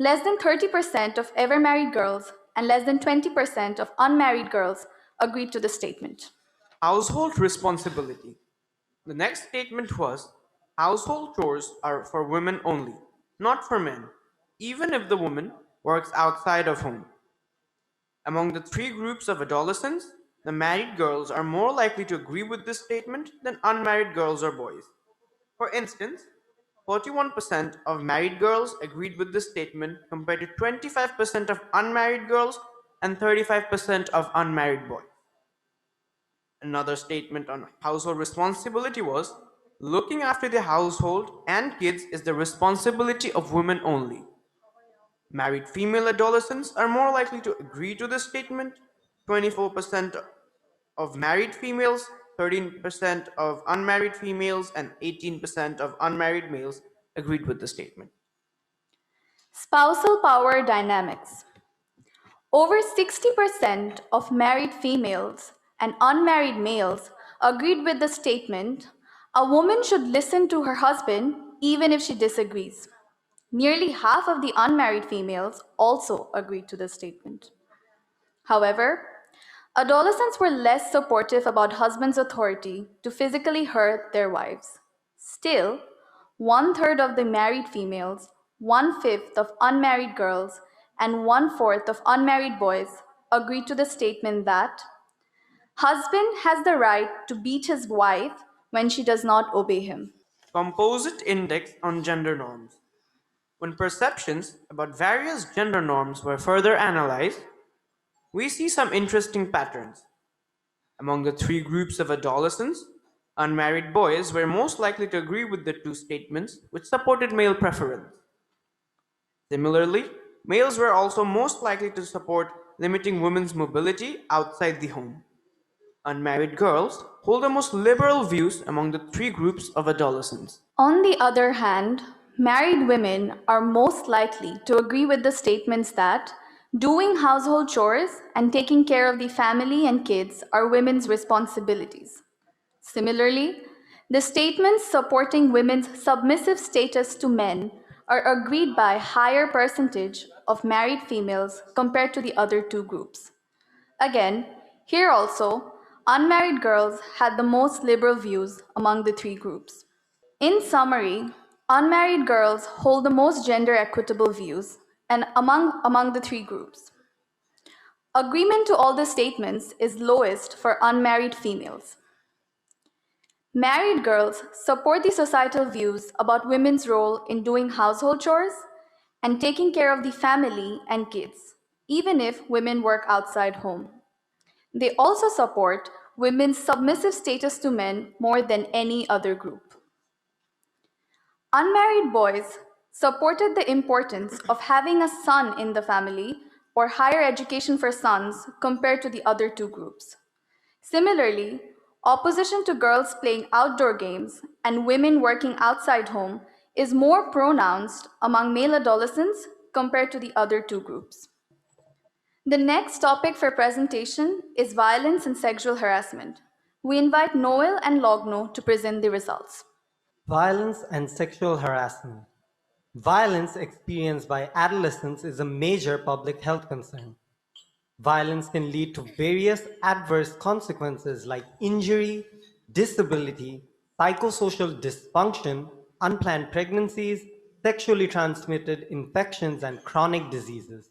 Speaker 12: less than 30% of ever married girls and less than 20% of unmarried girls agreed to the statement.
Speaker 5: Household responsibility. The next statement was household chores are for women only, not for men, even if the woman works outside of home. Among the three groups of adolescents, the married girls are more likely to agree with this statement than unmarried girls or boys. For instance, 41% of married girls agreed with this statement compared to 25% of unmarried girls and 35% of unmarried boys. Another statement on household responsibility was looking after the household and kids is the responsibility of women only. Married female adolescents are more likely to agree to this statement. 24% of married females, 13% of unmarried females, and 18% of unmarried males agreed with the statement.
Speaker 12: Spousal power dynamics. Over 60% of married females and unmarried males agreed with the statement, a woman should listen to her husband even if she disagrees. Nearly half of the unmarried females also agreed to the statement. However, adolescents were less supportive about husbands' authority to physically hurt their wives. Still, 1/3 of the married females, 1/5 of unmarried girls, and 1/4 of unmarried boys agreed to the statement that husband has the right to beat his wife when she does not obey him.
Speaker 5: Composite index on gender norms. When perceptions about various gender norms were further analyzed, we see some interesting patterns. Among the three groups of adolescents, unmarried boys were most likely to agree with the two statements which supported male preference. Similarly, males were also most likely to support limiting women's mobility outside the home. Unmarried girls hold the most liberal views among the three groups of adolescents.
Speaker 12: On the other hand, married women are most likely to agree with the statements that doing household chores and taking care of the family and kids are women's responsibilities. Similarly, the statements supporting women's submissive status to men are agreed by a higher percentage of married females compared to the other two groups. Again, here also, unmarried girls had the most liberal views among the three groups. In summary, unmarried girls hold the most gender equitable views and among the three groups. Agreement to all the statements is lowest for unmarried females. Married girls support the societal views about women's role in doing household chores and taking care of the family and kids, even if women work outside home. They also support women's submissive status to men more than any other group. Unmarried boys supported the importance of having a son in the family or higher education for sons compared to the other two groups. Similarly, opposition to girls playing outdoor games and women working outside home is more pronounced among male adolescents compared to the other two groups. The next topic for presentation is violence and sexual harassment. We invite Noel and Logno to present the results.
Speaker 7: Violence and sexual harassment. Violence experienced by adolescents is a major public health concern. Violence can lead to various adverse consequences like injury, disability, psychosocial dysfunction, unplanned pregnancies, sexually transmitted infections, and chronic diseases.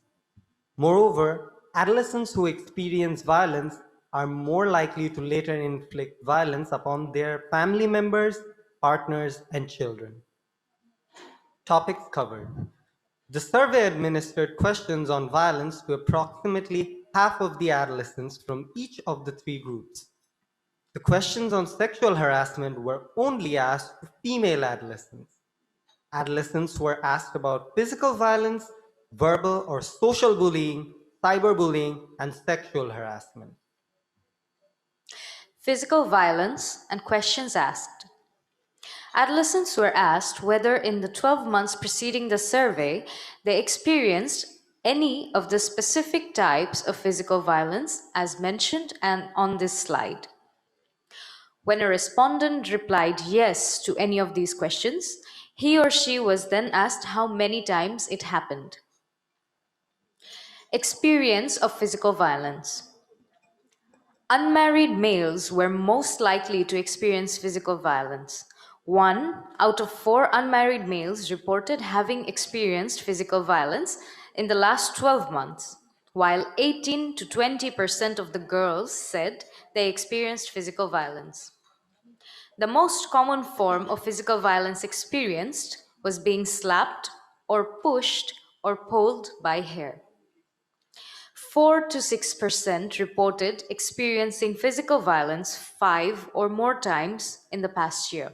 Speaker 7: Moreover, adolescents who experience violence are more likely to later inflict violence upon their family members, partners, and children. Topics covered. The survey administered questions on violence to approximately half of the adolescents from each of the three groups. The questions on sexual harassment were only asked to female adolescents. Adolescents were asked about physical violence, verbal or social bullying, cyberbullying, and sexual harassment.
Speaker 8: Physical violence and questions asked. Adolescents were asked whether in the 12 months preceding the survey they experienced any of the specific types of physical violence as mentioned and on this slide. When a respondent replied yes to any of these questions, he or she was then asked how many times it happened. Experience of physical violence. Unmarried males were most likely to experience physical violence. 1 out of 4 unmarried males reported having experienced physical violence in the last 12 months, while 18 to 20% of the girls said they experienced physical violence. The most common form of physical violence experienced was being slapped or pushed or pulled by hair. 4 to 6% reported experiencing physical violence 5 or more times in the past year.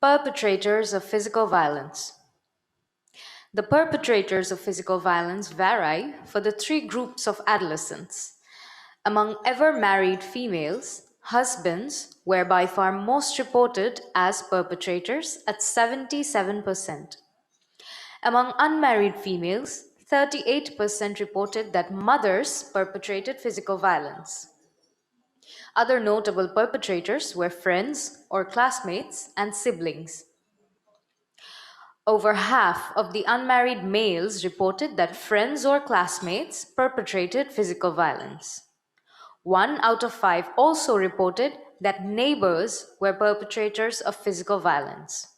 Speaker 8: Perpetrators of physical violence. The perpetrators of physical violence vary for the 3 groups of adolescents. Among ever married females, husbands were by far most reported as perpetrators at 77%. Among unmarried females, 38% reported that mothers perpetrated physical violence. Other notable perpetrators were friends or classmates and siblings. Over half of the unmarried males reported that friends or classmates perpetrated physical violence. 1 out of 5 also reported that neighbors were perpetrators of physical violence.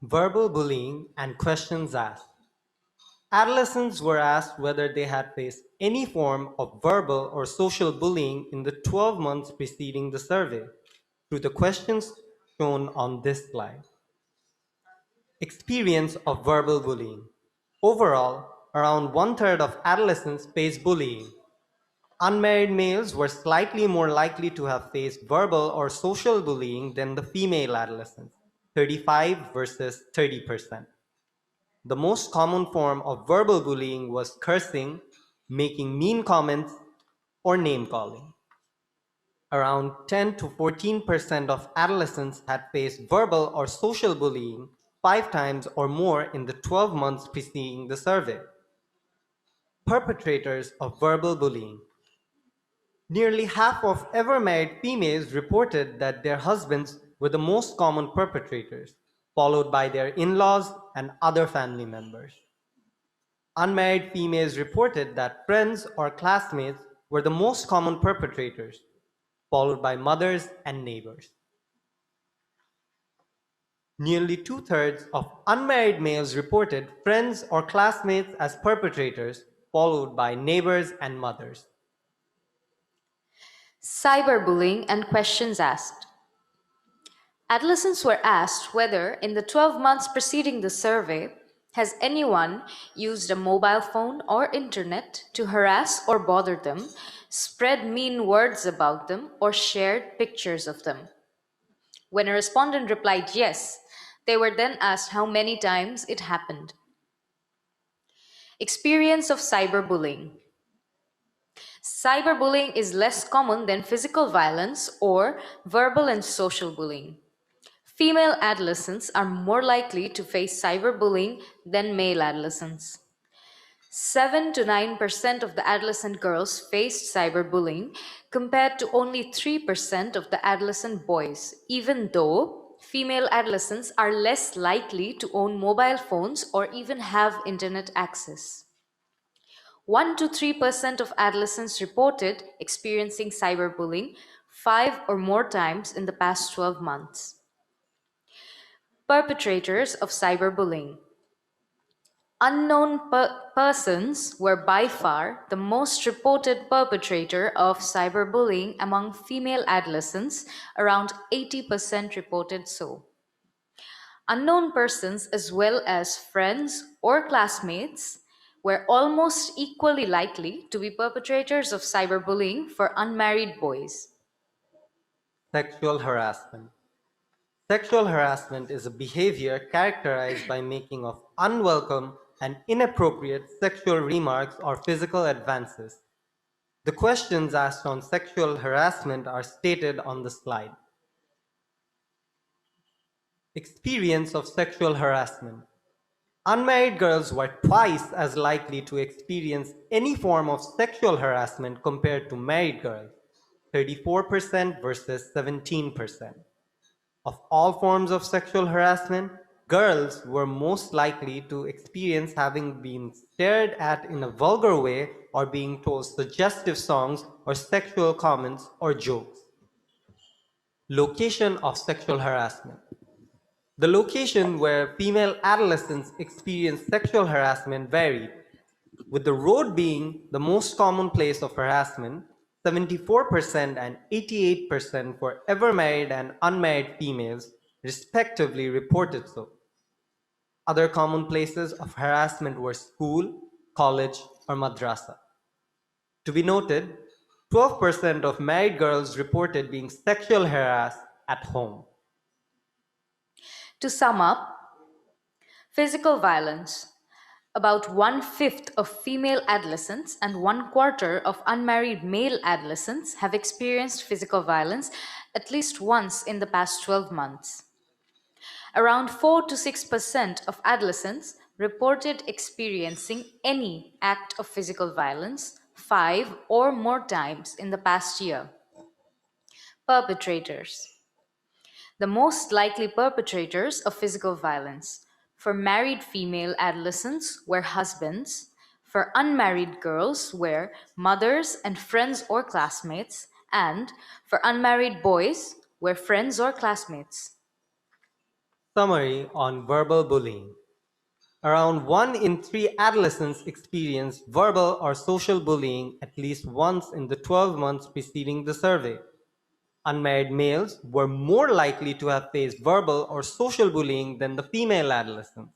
Speaker 7: Verbal bullying and questions asked. Adolescents were asked whether they had faced any form of verbal or social bullying in the 12 months preceding the survey, through the questions shown on this slide. Experience of verbal bullying. Overall, around 1/3 of adolescents face bullying. Unmarried males were slightly more likely to have faced verbal or social bullying than the female adolescents, 35 versus 30%. The most common form of verbal bullying was cursing, making mean comments, or name calling. Around 10 to 14% of adolescents had faced verbal or social bullying 5 times or more in the 12 months preceding the survey. Perpetrators of verbal bullying. Nearly half of ever married females reported that their husbands were the most common perpetrators, followed by their in-laws and other family members. Unmarried females reported that friends or classmates were the most common perpetrators, followed by mothers and neighbors. Nearly 2/3 of unmarried males reported friends or classmates as perpetrators, followed by neighbors and mothers.
Speaker 8: Cyberbullying and questions asked. Adolescents were asked whether, in the 12 months preceding the survey, has anyone used a mobile phone or internet to harass or bother them, spread mean words about them, or shared pictures of them. When a respondent replied yes, they were then asked how many times it happened. Experience of cyberbullying. Cyberbullying is less common than physical violence or verbal and social bullying. Female adolescents are more likely to face cyberbullying than male adolescents. 7 to 9% of the adolescent girls faced cyberbullying compared to only 3% of the adolescent boys, even though female adolescents are less likely to own mobile phones or even have internet access. 1 to 3% of adolescents reported experiencing cyberbullying 5 or more times in the past 12 months. Perpetrators of cyberbullying. Unknown persons were by far the most reported perpetrator of cyberbullying among female adolescents, around 80% reported so. Unknown persons, as well as friends or classmates, were almost equally likely to be perpetrators of cyberbullying for unmarried boys.
Speaker 7: Sexual harassment. Sexual harassment is a behavior characterized by making of unwelcome and inappropriate sexual remarks or physical advances. The questions asked on sexual harassment are stated on the slide. Experience of sexual harassment. Unmarried girls were twice as likely to experience any form of sexual harassment compared to married girls. 34% versus 17%. Of all forms of sexual harassment, girls were most likely to experience having been stared at in a vulgar way or being told suggestive songs or sexual comments or jokes. Location of sexual harassment. The location where female adolescents experienced sexual harassment varied, with the road being the most common place of harassment, 74% and 88% for ever married and unmarried females, respectively, reported so. Other common places of harassment were school, college, or madrasa. To be noted, 12% of married girls reported being sexual harassed at home.
Speaker 8: To sum up, physical violence. About 1/5 of female adolescents and 1/4 of unmarried male adolescents have experienced physical violence at least once in the past 12 months. Around 4 to 6% of adolescents reported experiencing any act of physical violence 5 or more times in the past year. Perpetrators. The most likely perpetrators of physical violence for married female adolescents were husbands, for unmarried girls were mothers and friends or classmates, and for unmarried boys were friends or classmates.
Speaker 7: Summary on verbal bullying. Around 1 in 3 adolescents experienced verbal or social bullying at least once in the 12 months preceding the survey. Unmarried males were more likely to have faced verbal or social bullying than the female adolescents.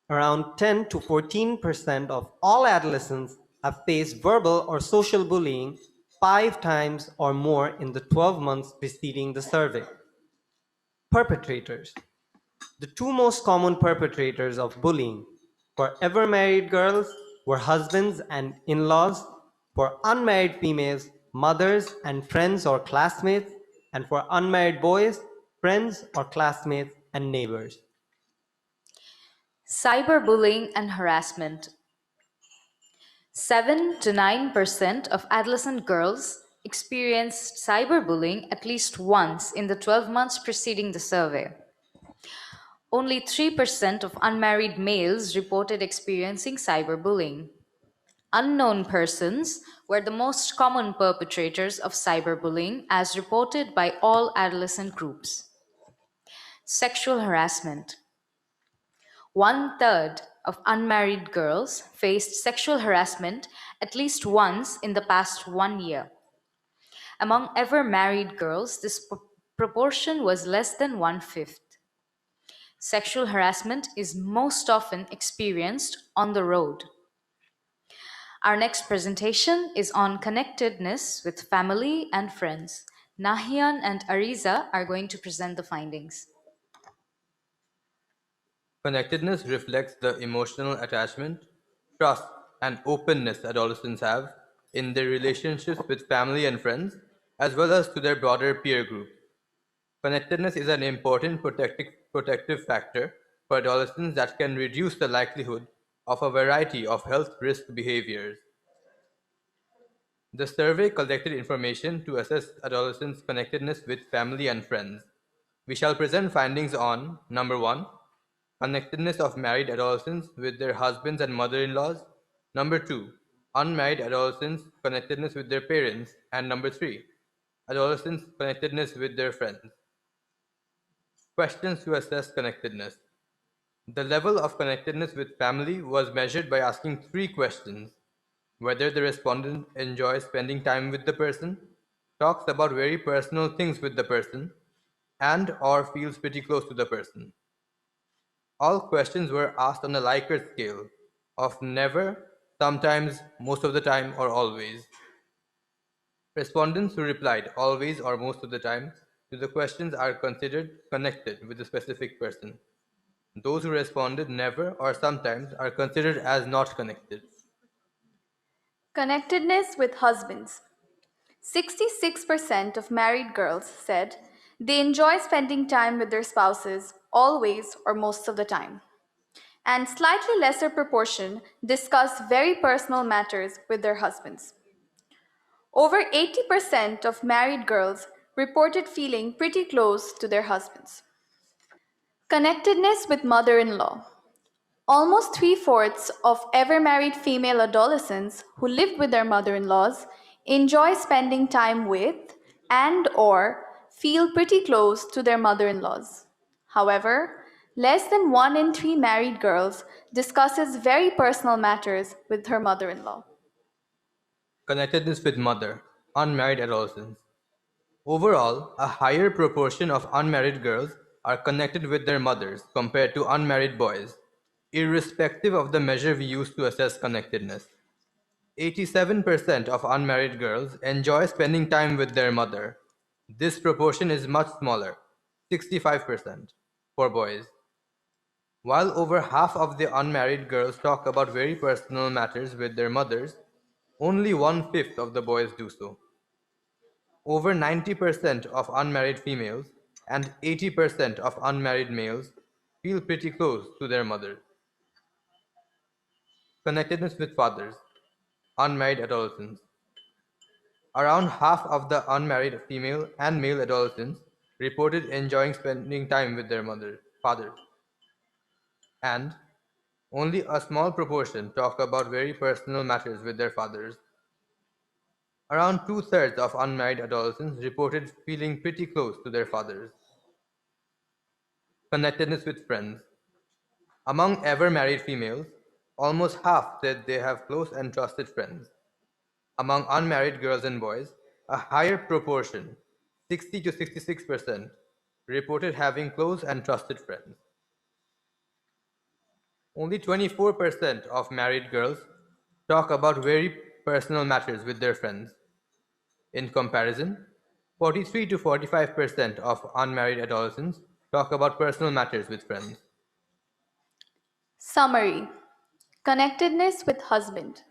Speaker 7: Around 10 to 14% of all adolescents have faced verbal or social bullying 5 times or more in the 12 months preceding the survey. Perpetrators. The two most common perpetrators of bullying for ever married girls were husbands and in-laws, for unmarried females, mothers and friends or classmates, and for unmarried boys, friends or classmates and neighbors.
Speaker 8: Cyberbullying and harassment. 7 to 9% of adolescent girls experienced cyberbullying at least once in the 12 months preceding the survey. Only 3% of unmarried males reported experiencing cyberbullying. Unknown persons were the most common perpetrators of cyberbullying as reported by all adolescent groups. Sexual harassment. 1/3 of unmarried girls faced sexual harassment at least once in the past 1 year. Among ever married girls, this proportion was less than 1/5. Sexual harassment is most often experienced on the road. Our next presentation is on connectedness with family and friends. Nahian and Ariza are going to present the findings.
Speaker 10: Connectedness reflects the emotional attachment, trust, and openness adolescents have in their relationships with family and friends, as well as to their broader peer group. Connectedness is an important protective factor for adolescents that can reduce the likelihood of a variety of health risk behaviors. The survey collected information to assess adolescents' connectedness with family and friends. We shall present findings on number 1, connectedness of married adolescents with their husbands and mother-in-laws, number 2, unmarried adolescents' connectedness with their parents, and number 3, adolescents' connectedness with their friends. Questions to assess connectedness. The level of connectedness with family was measured by asking 3 questions: whether the respondent enjoys spending time with the person, talks about very personal things with the person, and or feels pretty close to the person. All questions were asked on a Likert scale of never, sometimes, most of the time, or always. Respondents who replied always or most of the time to the questions are considered connected with the specific person. Those who responded never or sometimes are considered as not connected.
Speaker 12: Connectedness with husbands. 66% of married girls said they enjoy spending time with their spouses always or most of the time. And slightly lesser proportion discuss very personal matters with their husbands. Over 80% of married girls reported feeling pretty close to their husbands. Connectedness with mother-in-law. Almost 3/4 of ever married female adolescents who lived with their mother-in-laws enjoy spending time with and/or feel pretty close to their mother-in-laws. However, less than 1 in 3 married girls discusses very personal matters with her mother-in-law.
Speaker 10: Connectedness with mother, unmarried adolescents. Overall, a higher proportion of unmarried girls are connected with their mothers compared to unmarried boys, irrespective of the measure we use to assess connectedness. 87% of unmarried girls enjoy spending time with their mother. This proportion is much smaller, 65%, for boys. While over half of the unmarried girls talk about very personal matters with their mothers, only 1/5 of the boys do so. Over 90% of unmarried females and 80% of unmarried males feel pretty close to their mothers. Connectedness with fathers, unmarried adolescents. Around half of the unmarried female and male adolescents reported enjoying spending time with their fathers. And only a small proportion talk about very personal matters with their fathers. Around 2/3 of unmarried adolescents reported feeling pretty close to their fathers. Connectedness with friends. Among ever married females, almost half said they have close and trusted friends. Among unmarried girls and boys, a higher proportion, 60 to 66%, reported having close and trusted friends. Only 24% of married girls talk about very personal matters with their friends. In comparison, 43 to 45% of unmarried adolescents talk about personal matters with friends.
Speaker 12: Summary. Connectedness with husband.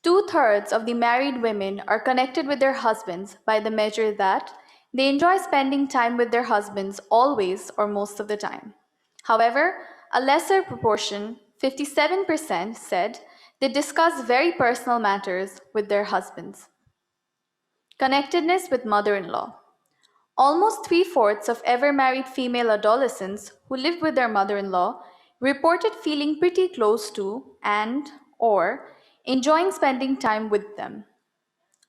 Speaker 12: 2/3 of the married women are connected with their husbands by the measure that they enjoy spending time with their husbands always or most of the time. However, a lesser proportion, 57%, said they discuss very personal matters with their husbands. Connectedness with mother-in-law. Almost 3/4 of ever married female adolescents who lived with their mother-in-law reported feeling pretty close to and/or enjoying spending time with them.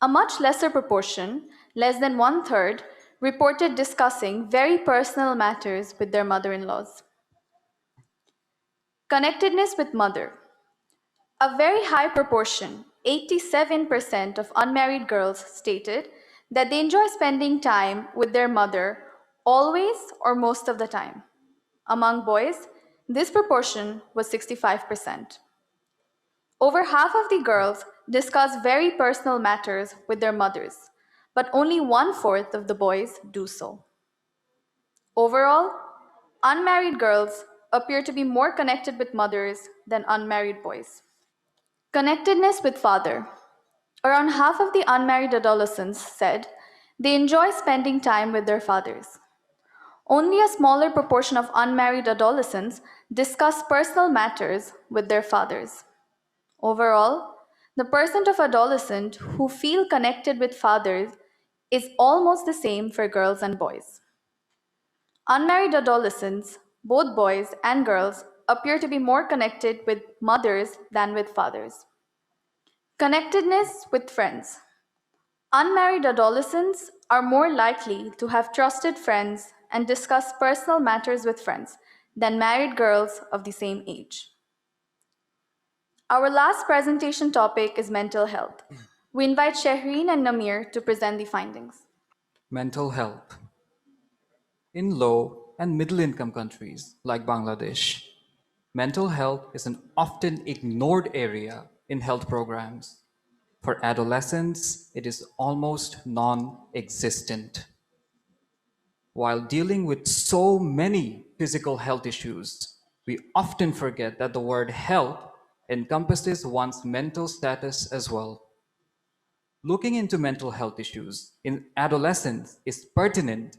Speaker 12: A much lesser proportion, less than 1/3, reported discussing very personal matters with their mother-in-laws. Connectedness with mother. A very high proportion, 87% of unmarried girls stated that they enjoy spending time with their mother always or most of the time. Among boys, this proportion was 65%. Over half of the girls discuss very personal matters with their mothers, but only 1/4 of the boys do so. Overall, unmarried girls appear to be more connected with mothers than unmarried boys. Connectedness with father. Around half of the unmarried adolescents said they enjoy spending time with their fathers. Only a smaller proportion of unmarried adolescents discuss personal matters with their fathers. Overall, the percent of adolescents who feel connected with fathers is almost the same for girls and boys. Unmarried adolescents, both boys and girls, appear to be more connected with mothers than with fathers. Connectedness with friends. Unmarried adolescents are more likely to have trusted friends and discuss personal matters with friends than married girls of the same age. Our last presentation topic is mental health. We invite Shehreen and Namir to present the findings.
Speaker 9: Mental health. In low and middle income countries like Bangladesh, mental health is an often ignored area in health programs. For adolescents, it is almost non-existent. While dealing with so many physical health issues, we often forget that the word health encompasses one's mental status as well. Looking into mental health issues in adolescence is pertinent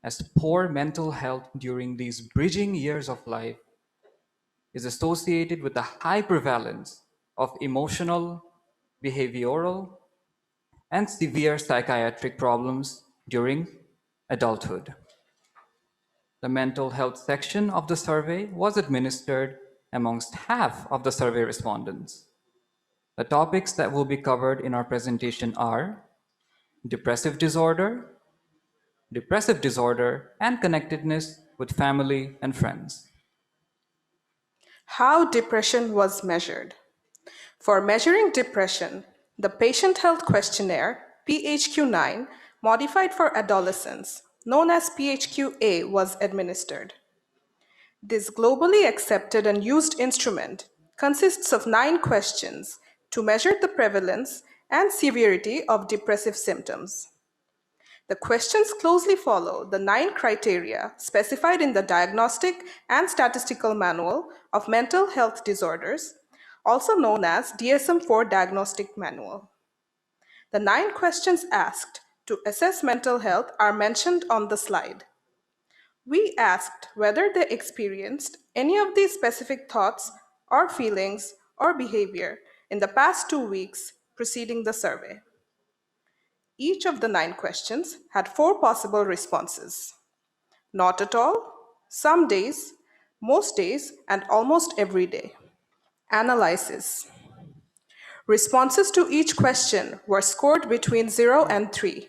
Speaker 9: as poor mental health during these bridging years of life is associated with a high prevalence of emotional, behavioral, and severe psychiatric problems during adulthood. The mental health section of the survey was administered amongst half of the survey respondents. The topics that will be covered in our presentation are depressive disorder, and connectedness with family and friends.
Speaker 4: How depression was measured. For measuring depression, the Patient Health Questionnaire, PHQ-9, modified for adolescents, known as PHQ-A, was administered. This globally accepted and used instrument consists of 9 questions to measure the prevalence and severity of depressive symptoms. The questions closely follow the 9 criteria specified in the Diagnostic and Statistical Manual of Mental Health Disorders, also known as DSM-4 Diagnostic Manual. The 9 questions asked to assess mental health are mentioned on the slide. We asked whether they experienced any of these specific thoughts or feelings or behavior in the past 2 weeks preceding the survey. Each of the 9 questions had 4 possible responses. Not at all, some days, most days, and almost every day. Analysis. Responses to each question were scored between 0 and 3.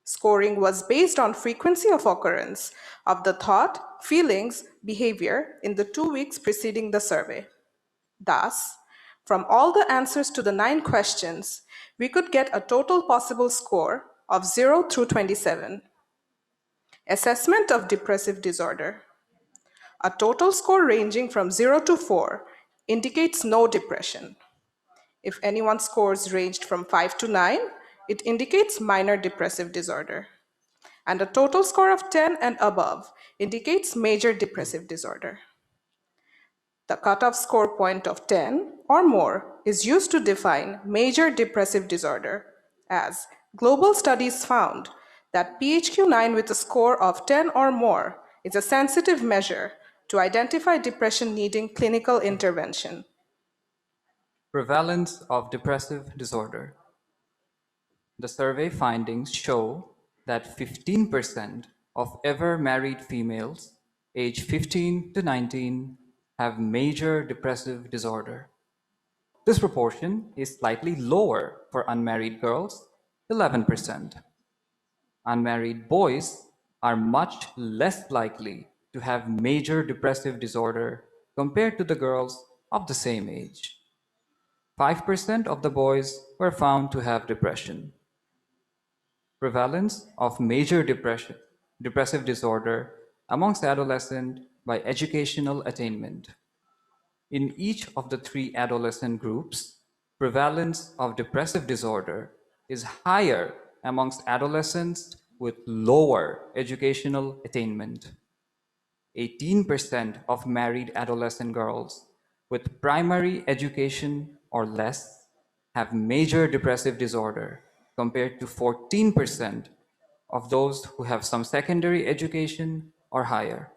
Speaker 4: Scoring was based on frequency of occurrence of the thought, feelings, behavior in the 2 weeks preceding the survey. Thus, from all the answers to the 9 questions, we could get a total possible score of 0 through 27. Assessment of depressive disorder. A total score ranging from 0 to 4 indicates no depression. If anyone's scores ranged from 5 to 9, it indicates minor depressive disorder. And a total score of 10 and above indicates major depressive disorder. The cutoff score point of 10 or more is used to define major depressive disorder, as global studies found that PHQ-9 with a score of 10 or more is a sensitive measure to identify depression needing clinical intervention.
Speaker 9: Prevalence of depressive disorder. The survey findings show that 15% of ever married females aged 15 to 19 have major depressive disorder. This proportion is slightly lower for unmarried girls, 11%. Unmarried boys are much less likely to have major depressive disorder compared to the girls of the same age. 5% of the boys were found to have depression. Prevalence of major depressive disorder amongst adolescents by educational attainment. In each of the 3 adolescent groups, prevalence of depressive disorder is higher amongst adolescents with lower educational attainment. 18% of married adolescent girls with primary education or less have major depressive disorder compared to 14% of those who have some secondary education or higher.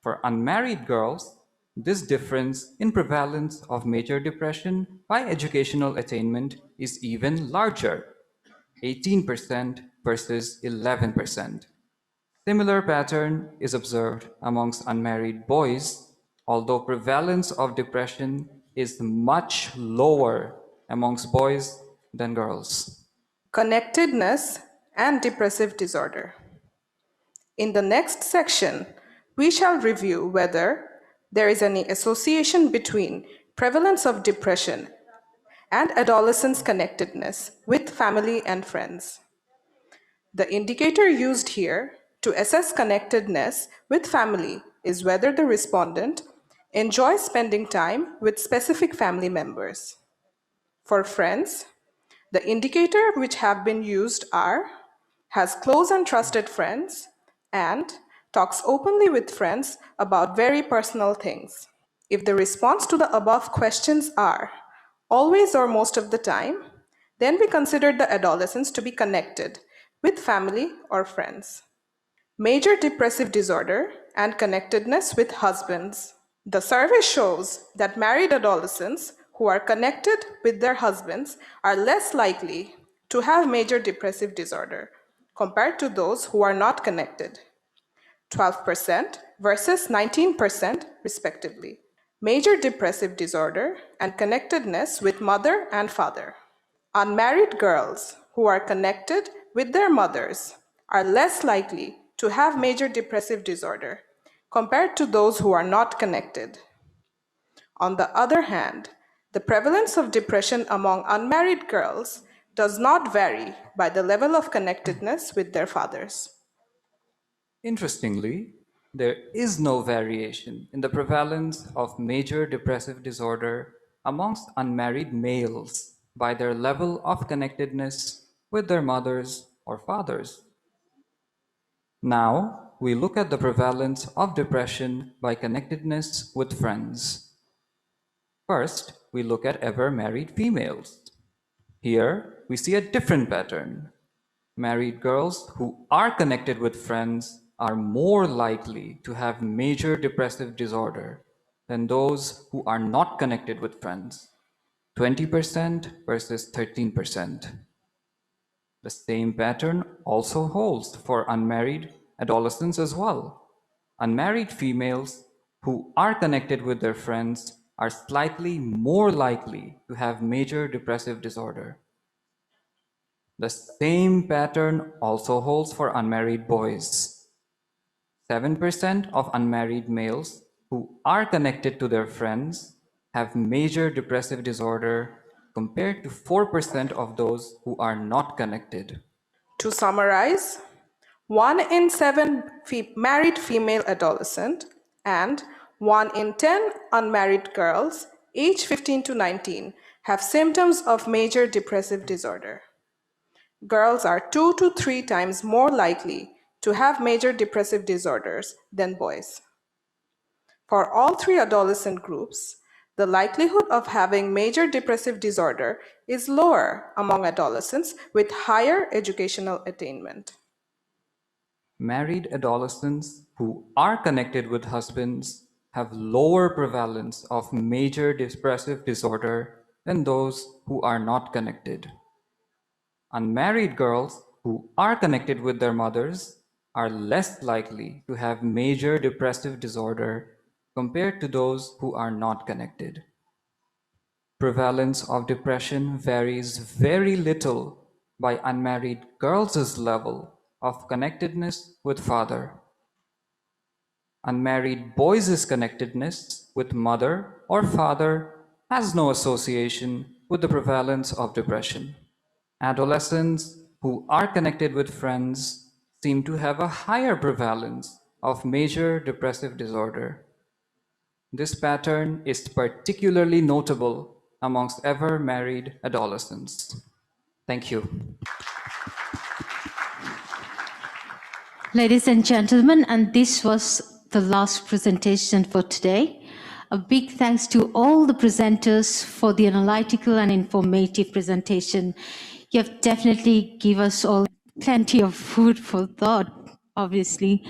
Speaker 9: For unmarried girls, this difference in prevalence of major depression by educational attainment is even larger, 18% versus 11%. Similar pattern is observed amongst unmarried boys, although prevalence of depression is much lower amongst boys than girls.
Speaker 4: Connectedness and depressive disorder. In the next section, we shall review whether there is any association between prevalence of depression and adolescents' connectedness with family and friends. The indicator used here to assess connectedness with family is whether the respondent enjoys spending time with specific family members. For friends, the indicator which have been used are has close and trusted friends and talks openly with friends about very personal things. If the response to the above questions are always or most of the time, then we consider the adolescents to be connected with family or friends. Major depressive disorder and connectedness with husbands. The survey shows that married adolescents who are connected with their husbands are less likely to have major depressive disorder, compared to those who are not connected, 12% versus 19% respectively. Major depressive disorder and connectedness with mother and father. Unmarried girls who are connected with their mothers are less likely to have major depressive disorder compared to those who are not connected. On the other hand, the prevalence of depression among unmarried girls does not vary by the level of connectedness with their fathers.
Speaker 9: Interestingly, there is no variation in the prevalence of major depressive disorder amongst unmarried males by their level of connectedness with their mothers or fathers. Now, we look at the prevalence of depression by connectedness with friends. First, we look at ever married females. Here, we see a different pattern. Married girls who are connected with friends are more likely to have major depressive disorder than those who are not connected with friends, 20% versus 13%. The same pattern also holds for unmarried adolescents as well. Unmarried females who are connected with their friends are slightly more likely to have major depressive disorder. The same pattern also holds for unmarried boys. 7% of unmarried males who are connected to their friends have major depressive disorder compared to 4% of those who are not connected.
Speaker 4: To summarize, 1 in 7 married female adolescent and 1 in 10 unmarried girls aged 15 to 19 have symptoms of major depressive disorder. Girls are 2 to 3 times more likely to have major depressive disorders than boys. For all 3 adolescent groups, the likelihood of having major depressive disorder is lower among adolescents with higher educational attainment.
Speaker 9: Married adolescents who are connected with husbands have lower prevalence of major depressive disorder than those who are not connected. Unmarried girls who are connected with their mothers are less likely to have major depressive disorder compared to those who are not connected. Prevalence of depression varies very little by unmarried girls' level of connectedness with father. Unmarried boys' connectedness with mother or father has no association with the prevalence of depression. Adolescents who are connected with friends seem to have a higher prevalence of major depressive disorder. This pattern is particularly notable amongst ever married adolescents. Thank you.
Speaker 1: Ladies and gentlemen, and this was the last presentation for today. A big thanks to all the presenters for the analytical and informative presentation. You have definitely given us all plenty of food for thought, obviously.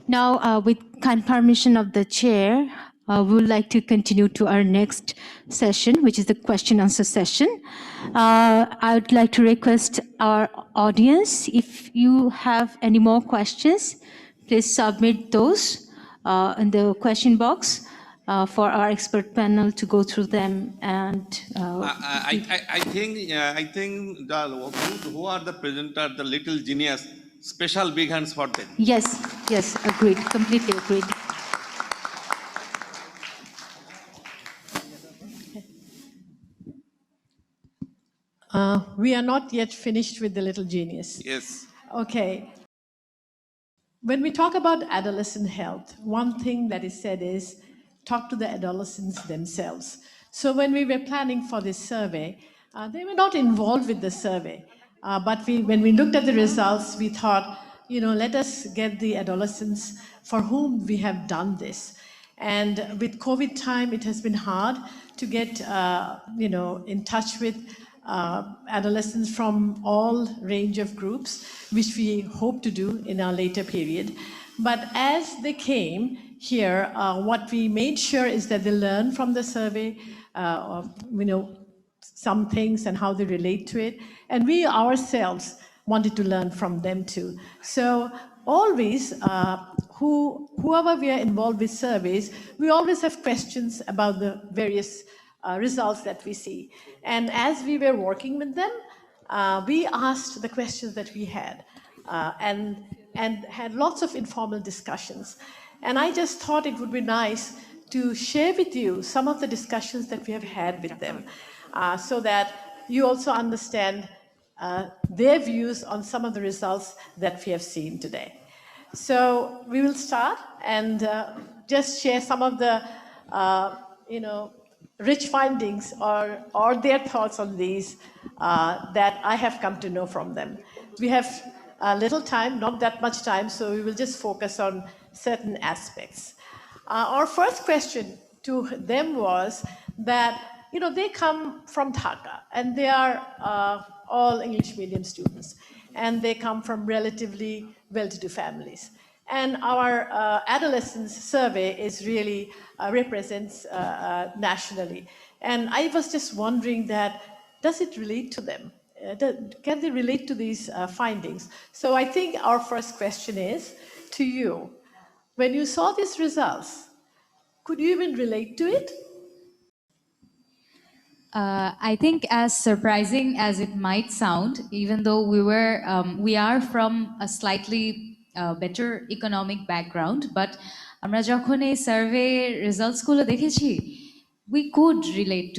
Speaker 1: Now, with kind permission of the chair, we would like to continue to our next session, which is the question answer session. I would like to request our audience, if you have any more questions, please submit those in the question box for our expert panel to go through them. And
Speaker 13: I think the who are the presenter, the little genius, special big hands for them.
Speaker 1: Yes, agreed, completely agreed.
Speaker 14: We are not yet finished with the little genius.
Speaker 13: Yes.
Speaker 14: Okay. When we talk about adolescent health, one thing that is said is talk to the adolescents themselves. So when we were planning for this survey, they were not involved with the survey. But when we looked at the results, we thought, let us get the adolescents for whom we have done this. And with COVID time, it has been hard to get, in touch with adolescents from all range of groups, which we hope to do in our later period. But as they came here, what we made sure is that they learn from the survey, some things and how they relate to it. And we ourselves wanted to learn from them too. So always, whoever we are involved with surveys, we always have questions about the various results that we see. And as we were working with them, we asked the questions that we had and had lots of informal discussions. And I just thought it would be nice to share with you some of the discussions that we have had with them so that you also understand their views on some of the results that we have seen today. So we will start and just share some of the, rich findings or their thoughts on these that I have come to know from them. We have a little time, not that much time, so we will just focus on certain aspects. Our first question to them was that, they come from Dhaka and they are all English medium students and they come from relatively well-to-do families. And our adolescents survey is really represents nationally. And I was just wondering that, does it relate to them? Can they relate to these findings? So I think our first question is to you. When you saw these results, could you even relate to it?
Speaker 15: I think as surprising as it might sound, even though we are from a slightly better economic background, but আমরা যখন এই survey রেজাল্টসগুলো দেখেছি, we could relate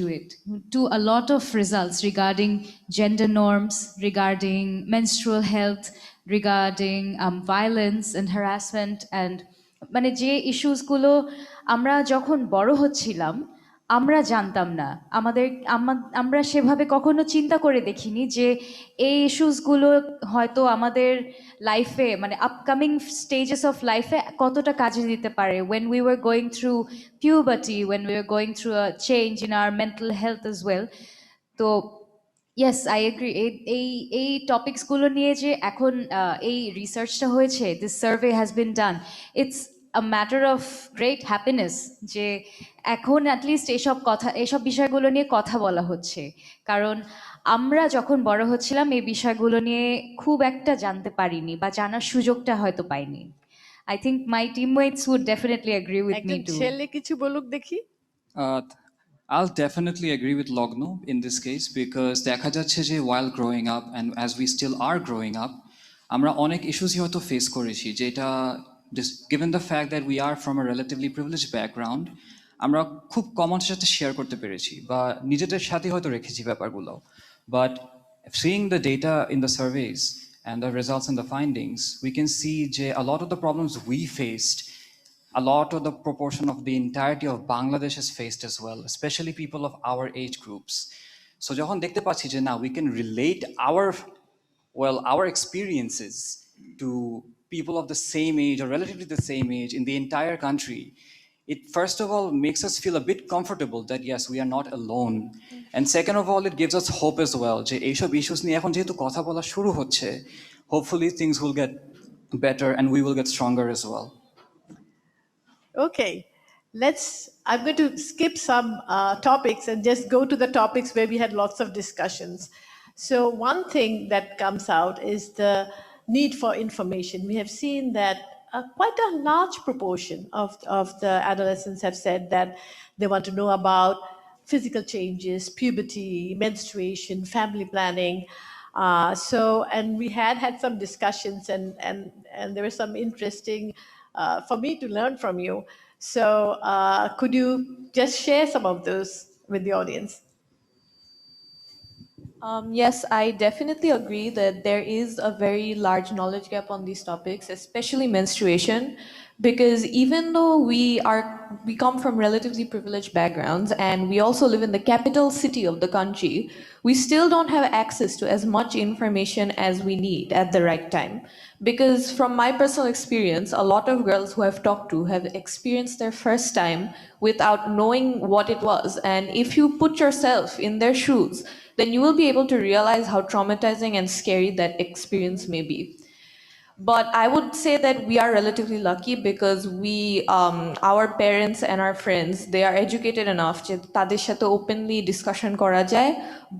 Speaker 15: to a lot of results regarding gender norms, regarding menstrual health, regarding violence and harassment, and মানে যে ইস্যুসগুলো আমরা যখন বড় হচ্ছিলাম আমরা জানতাম না, আমরা সেভাবে কখনো চিন্তা করে দেখিনি যে এই ইস্যুসগুলো হয়তো আমাদের লাইফে মানে আপকামিং স্টেজেস অফ লাইফে কতটা কাজে দিতে পারে, when we were going through puberty, when we were going through a change in our mental health as well. তো ইয়েস, আই এগ্রি, এই টপিকসগুলো নিয়ে যে এখন এই রিসার্চটা হয়েছে, this survey has been done, it's a matter of great happiness যে এখন at least এইসব বিষয়গুলো নিয়ে কথা বলা হচ্ছে, কারণ আমরা যখন বড় হচ্ছিলাম এই বিষয়গুলো নিয়ে খুব একটা জানতে পারিনি বা জানার সুযোগটা হয়তো পাইনি। I think my teammates would definitely agree with me too.
Speaker 14: ছেলে কিছু বলুক দেখি।
Speaker 9: I'll definitely agree with Logno in this case, because দেখা যাচ্ছে যে while growing up and as we still are growing up, আমরা অনেক ইস্যুসই হয়তো ফেস করেছি যেটা just given the fact that we are from a relatively privileged background, আমরা খুব কমন সাথে শেয়ার করতে পেরেছি বা নিজেদের সাথে হয়তো রেখেছি ব্যাপারগুলো। But seeing the data in the surveys and the results and the findings, we can see যে a lot of the problems we faced, a lot of the proportion of the entirety of Bangladesh has faced as well, especially people of our age groups. So যখন দেখতে পাচ্ছি যে now we can relate our experiences to people of the same age or relatively the same age in the entire country, it first of all makes us feel a bit comfortable that yes, we are not alone. And second of all, it gives us hope as well. যে এইসব issues নিয়ে এখন যেহেতু কথা বলা শুরু হচ্ছে, hopefully things will get better and we will get stronger as well.
Speaker 14: Okay, I'm going to skip some topics and just go to the topics where we had lots of discussions. So one thing that comes out is the need for information. We have seen that quite a large proportion of the adolescents have said that they want to know about physical changes, puberty, menstruation, family planning. And we had some discussions and there was some interesting for me to learn from you. So could you just share some of those with the audience?
Speaker 11: Yes, I definitely agree that there is a very large knowledge gap on these topics, especially menstruation, because even though we come from relatively privileged backgrounds and we also live in the capital city of the country, we still don't have access to as much information as we need at the right time. Because from my personal experience, a lot of girls who I've talked to have experienced their first time without knowing what it was. And if you put yourself in their shoes, then you will be able to realize how traumatizing and scary that experience may be. But I would say that we are relatively lucky because our parents and our friends, they are educated enough যে তাদের সাথে openly discussion করা যায়.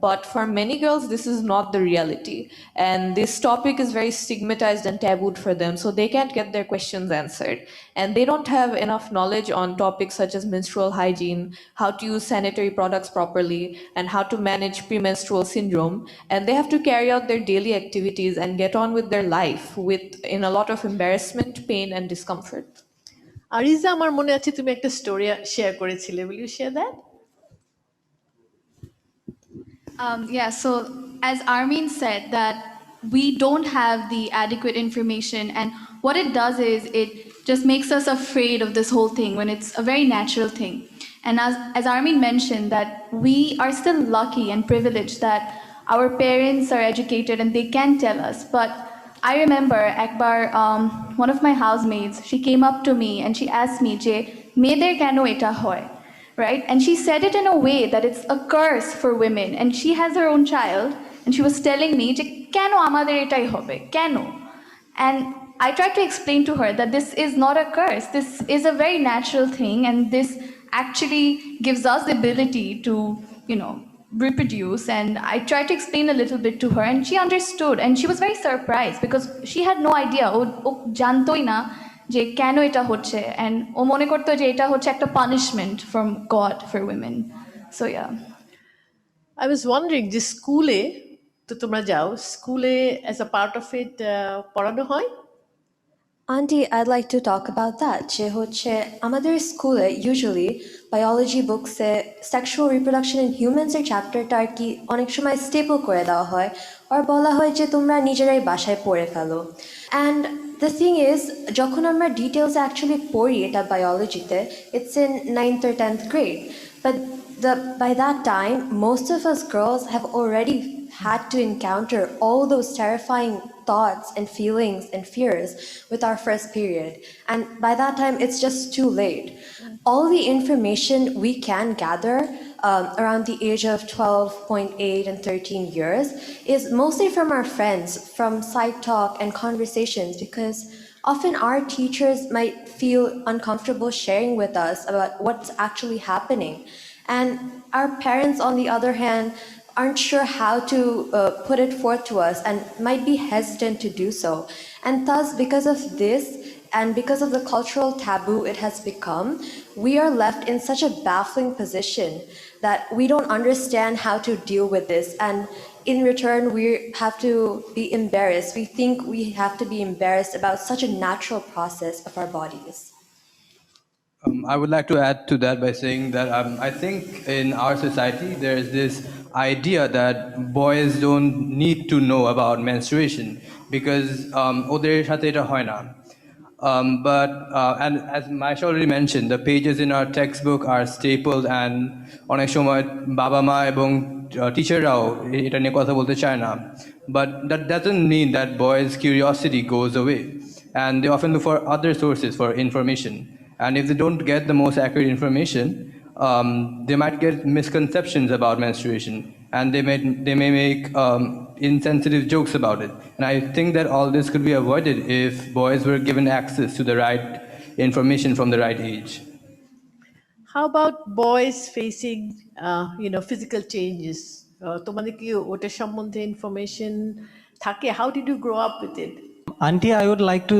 Speaker 11: But for many girls, this is not the reality. And this topic is very stigmatized and tabooed for them, so they can't get their questions answered. And they don't have enough knowledge on topics such as menstrual hygiene, how to use sanitary products properly, and how to manage premenstrual syndrome. And they have to carry out their daily activities and get on with their life in a lot of embarrassment, pain, and discomfort.
Speaker 14: Ariza, আমার মনে আছে তুমি একটা story share করেছিলে. Will you share that?
Speaker 12: Yeah, so as Armin said, that we don't have the adequate information, and what it does is it just makes us afraid of this whole thing when it's a very natural thing. And as Armin mentioned, that we are still lucky and privileged that our parents are educated and they can tell us. But I remember Akbar, one of my housemates, she came up to me and she asked me, "Je, meder keno eta hoy?" Right? And she said it in a way that it's a curse for women. And she has her own child, and she was telling me, "Je, keno amader etai hobe? Keno?" And I tried to explain to her that this is not a curse. This is a very natural thing, and this actually gives us the ability to, reproduce. And I tried to explain a little bit to her, and she understood, and she was very surprised because she had no idea. ও জানতোই না যে কেন এটা হচ্ছে, and ও মনে করতো যে এটা হচ্ছে একটা punishment from God for women. So yeah.
Speaker 14: I was wondering, যে স্কুলে তো তোমরা যাও, স্কুলে as a part of it পড়ানো হয়?
Speaker 6: Auntie, I'd like to talk about that. যে হচ্ছে আমাদের স্কুলে usually biology books A sexual reproduction in humans এর চ্যাপ্টারটা আর কি অনেক সময় staple করে দেওয়া হয় আর বলা হয় যে তোমরা নিজেরাই বাসায় পড়ে ফেলো। And the thing is, যখন আমরা details actually পড়ি এটা biologyতে, it's in 9th or 10th grade. But by that time, most of us girls have already had to encounter all those terrifying thoughts and feelings and fears with our first period. And by that time, it's just too late. All the information we can gather around the age of 12.8 and 13 years is mostly from our friends, from side talk and conversations, because often our teachers might feel uncomfortable sharing with us about what's actually happening. And our parents, on the other hand, aren't sure how to put it forth to us and might be hesitant to do so. And thus, because of this, and because of the cultural taboo it has become, we are left in such a baffling position that we don't understand how to deal with this. And in return, we have to be embarrassed. We think we have to be embarrassed about such a natural process of our bodies.
Speaker 10: I would like to add to that by saying that I think in our society there is this idea that boys don't need to know about menstruation because ওদের সাথে এটা হয় না. But and as Maisha already mentioned, the pages in our textbook are stapled, and অনেক সময় বাবা মা এবং টিচাররাও এটা নিয়ে কথা বলতে চায় না. But that doesn't mean that boys' curiosity goes away, and they often look for other sources for information. And if they don't get the most accurate information, they might get misconceptions about menstruation, and they may make insensitive jokes about it. And I think that all this could be avoided if boys were given access to the right information from the right age.
Speaker 14: How about boys facing, physical changes? তোমাদের কি ওটা সম্বন্ধে information থাকে? How did you grow up with it?
Speaker 7: Auntie, I would like to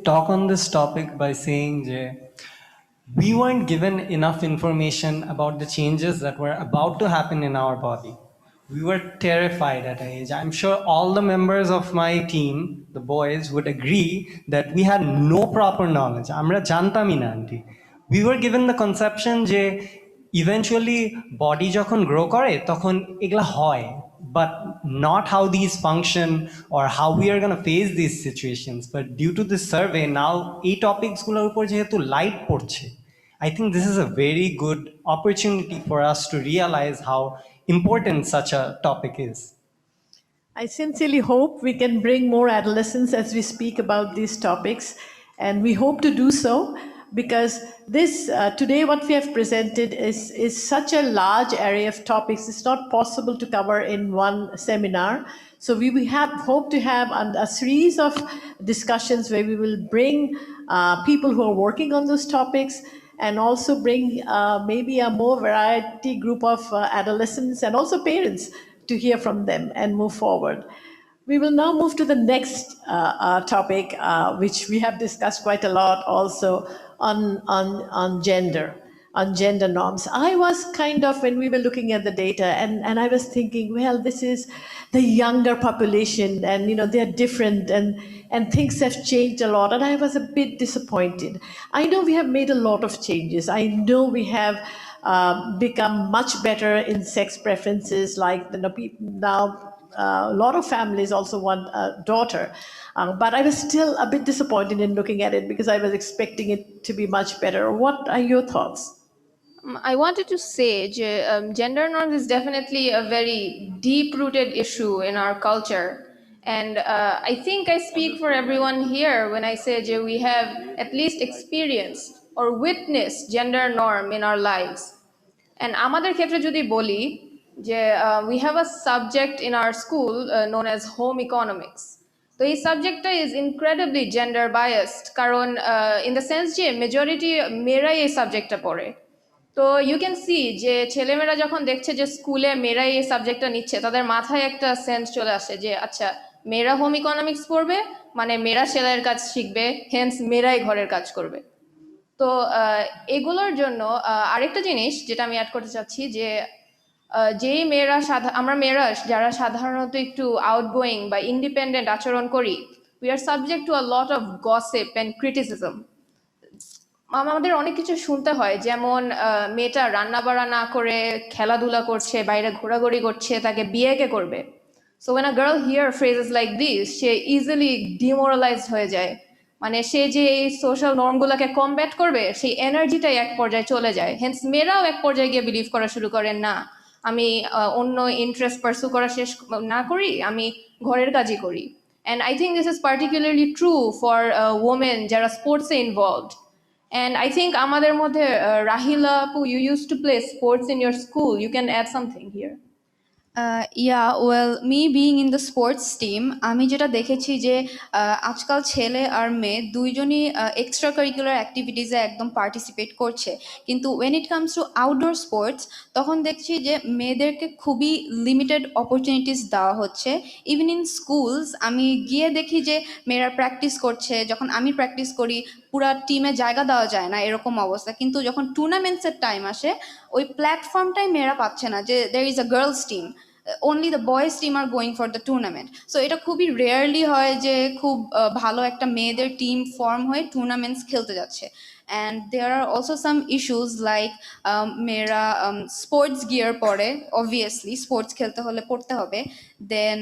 Speaker 7: talk on this topic by saying that we weren't given enough information about the changes that were about to happen in our body. We were terrified at an age. I'm sure all the members of my team, the boys, would agree that we had no proper knowledge. Amra jantamai na, auntie. We were given the conception যে eventually body যখন grow করে তখন এগুলা হয়, but not how these function or how we are going to face these situations. But due to this survey, now এই topicsগুলোর উপর যেহেতু light পড়ছে, I think this is a very good opportunity for us to realize how important such a topic is.
Speaker 14: I sincerely hope we can bring more adolescents as we speak about these topics, and we hope to do so because this today what we have presented is such a large array of topics. It's not possible to cover in one seminar. So we will hope to have a series of discussions where we will bring people who are working on those topics, and also bring maybe a more variety group of adolescents and also parents to hear from them and move forward. We will now move to the next topic, which we have discussed quite a lot also, on gender norms. I was kind of, when we were looking at the data, and I was thinking, well, this is the younger population, and they're different, and things have changed a lot, and I was a bit disappointed. I know we have made a lot of changes. I know we have become much better in sex preferences, like now a lot of families also want a daughter. But I was still a bit disappointed in looking at it, because I was expecting it to be much better. What are your thoughts?
Speaker 16: I wanted to say gender norms is definitely a very deep-rooted issue in our culture. And I think I speak for everyone here when I say we have at least experienced or witnessed gender norm in our lives. And আমাদের ক্ষেত্রে যদি বলি যে we have a subject in our school known as home economics. তো এই সাবজেক্টটা is incredibly gender biased, কারণ in the sense যে মেজরিটি মেয়েরাই এই সাবজেক্টটা পড়ে। তো ইউ ক্যান সি যে ছেলেমেয়েরা যখন দেখছে যে স্কুলে মেয়েরাই এই সাবজেক্টটা নিচ্ছে, তাদের মাথায় একটা সেন্স চলে আসে যে আচ্ছা, মেয়েরা হোম ইকোনমিক্স পড়বে মানে মেয়েরা সেলাইয়ের কাজ শিখবে, হেন্স মেয়েরাই ঘরের কাজ করবে। তো এগুলোর জন্য আরেকটা জিনিস যেটা আমি অ্যাড করতে চাচ্ছি, যে যেই মেয়েরা আমরা মেয়েরা যারা সাধারণত একটু আউটগোয়িং বা ইন্ডিপেন্ডেন্ট আচরণ করি, we are subject to a lot of gossip and criticism. আমাদের অনেক কিছু শুনতে হয়, যেমন মেয়েটা রান্না বাড়া না করে খেলাধুলা করছে, বাইরে ঘোরাঘুরি করছে, তাকে বিয়ে কে করবে। So when a girl hear phrases like this, say easily demoralised হয়ে যায়। মানে সে যে এই সোশ্যাল নর্মগুলোকে কমব্যাট করবে, সেই এনার্জিটাই এক পর্যায়ে চলে যায়। হেন্স মেয়েরাও এক পর্যায়ে গিয়ে বিলিভ করা শুরু করেন, না আমি অন্য ইন্টারেস্ট পার্সু করা শেষ না করি, আমি ঘরের কাজই করি। And I think this is particularly true for women যারা স্পোর্টসে ইনভলভড। And I think আমাদের মধ্যে Rahila, you used to play sports in your school. You can add something here.
Speaker 3: Yeah, well, me being in the sports team, আমি যেটা দেখেছি যে আজকাল ছেলে আর মেয়ে দুইজনই এক্সট্রা কারিকুলার অ্যাক্টিভিটিসে একদম পার্টিসিপেট করছে, কিন্তু when it comes to outdoor sports তখন দেখছি যে মেয়েদেরকে খুবই লিমিটেড অপরচুনিটিস দেওয়া হচ্ছে। ইভেন ইন স্কুলস আমি গিয়ে দেখি যে মেয়েরা প্র্যাকটিস করছে, যখন আমি প্র্যাকটিস করি পুরা টিমে জায়গা দেওয়া যায় না, এরকম অবস্থা। কিন্তু যখন টুর্নামেন্টসের টাইম আসে, ওই প্ল্যাটফর্মটাই মেয়েরা পাচ্ছে না, যে there is a girls team, only the boys team are going for the tournament. So এটা খুবই রেয়ারলি হয় যে খুব ভালো একটা মেয়েদের টিম ফর্ম হয়ে টুর্নামেন্টস খেলতে যাচ্ছে। And there are also some issues like মেয়েরা স্পোর্টস গিয়ার পরে, অবভিয়াসলি স্পোর্টস খেলতে হলে পড়তে হবে। দেন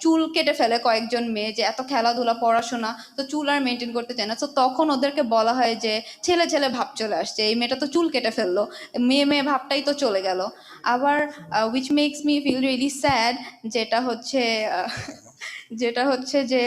Speaker 3: চুল কেটে ফেলে কয়েকজন মেয়ে, যে এত খেলাধুলা পড়াশোনা, তো চুল আর মেনটেন করতে চায় না। তো তখন ওদেরকে বলা হয় যে ছেলে ছেলে ভাব চলে আসছে, এই মেয়েটা তো চুল কেটে ফেললো, মেয়ে মেয়ে ভাবটাই তো চলে গেল। আবার which makes me feel really sad, যেটা হচ্ছে যে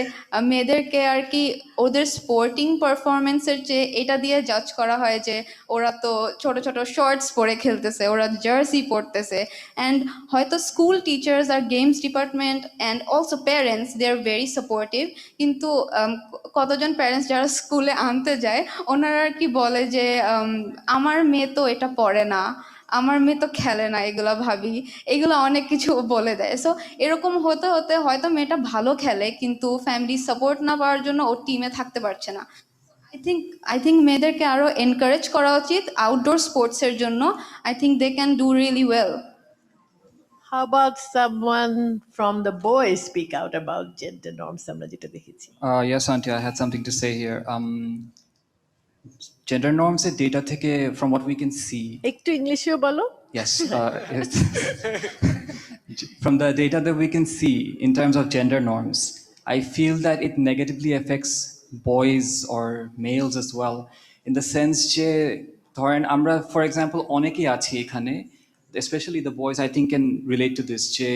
Speaker 3: মেয়েদেরকে আর কি ওদের স্পোর্টিং পারফরমেন্সের চেয়ে এটা দিয়ে জাজ করা হয় যে ওরা তো ছোট ছোট শর্টস পরে খেলতেছে, ওরা জার্সি পরতেছে। অ্যান্ড হয়তো স্কুল টিচার্স আর games department and also parents they are very supportive, কিন্তু কতজন প্যারেন্টস যারা স্কুলে আনতে যায় ওনারা আর কি বলে যে আমার মেয়ে তো এটা পড়ে না, আমার মেয়ে তো খেলে না, এগুলো ভাবি, এগুলো অনেক কিছু বলে দেয়। সো এরকম হতে হতে হয়তো মেয়েটা ভালো খেলে, কিন্তু ফ্যামিলি সাপোর্ট না পাওয়ার জন্য ও টিমে থাকতে পারছে না। আই থিঙ্ক মেয়েদেরকে আরও এনকারেজ করা উচিত আউটডোর স্পোর্টসের জন্য। I think they can do really well.
Speaker 14: How about someone from the boys speak out about gender norms? আমরা যেটা দেখেছি।
Speaker 9: Yes, Auntie, I had something to say here. Gender norms এর data থেকে, from what we can see.
Speaker 14: একটু ইংলিশেও বলো।
Speaker 9: Yes. From the data that we can see in terms of gender norms, I feel that it negatively affects boys or males as well, in the sense যে ধরেন আমরা for example অনেকেই আছি এখানে, especially the boys I think can relate to this, যে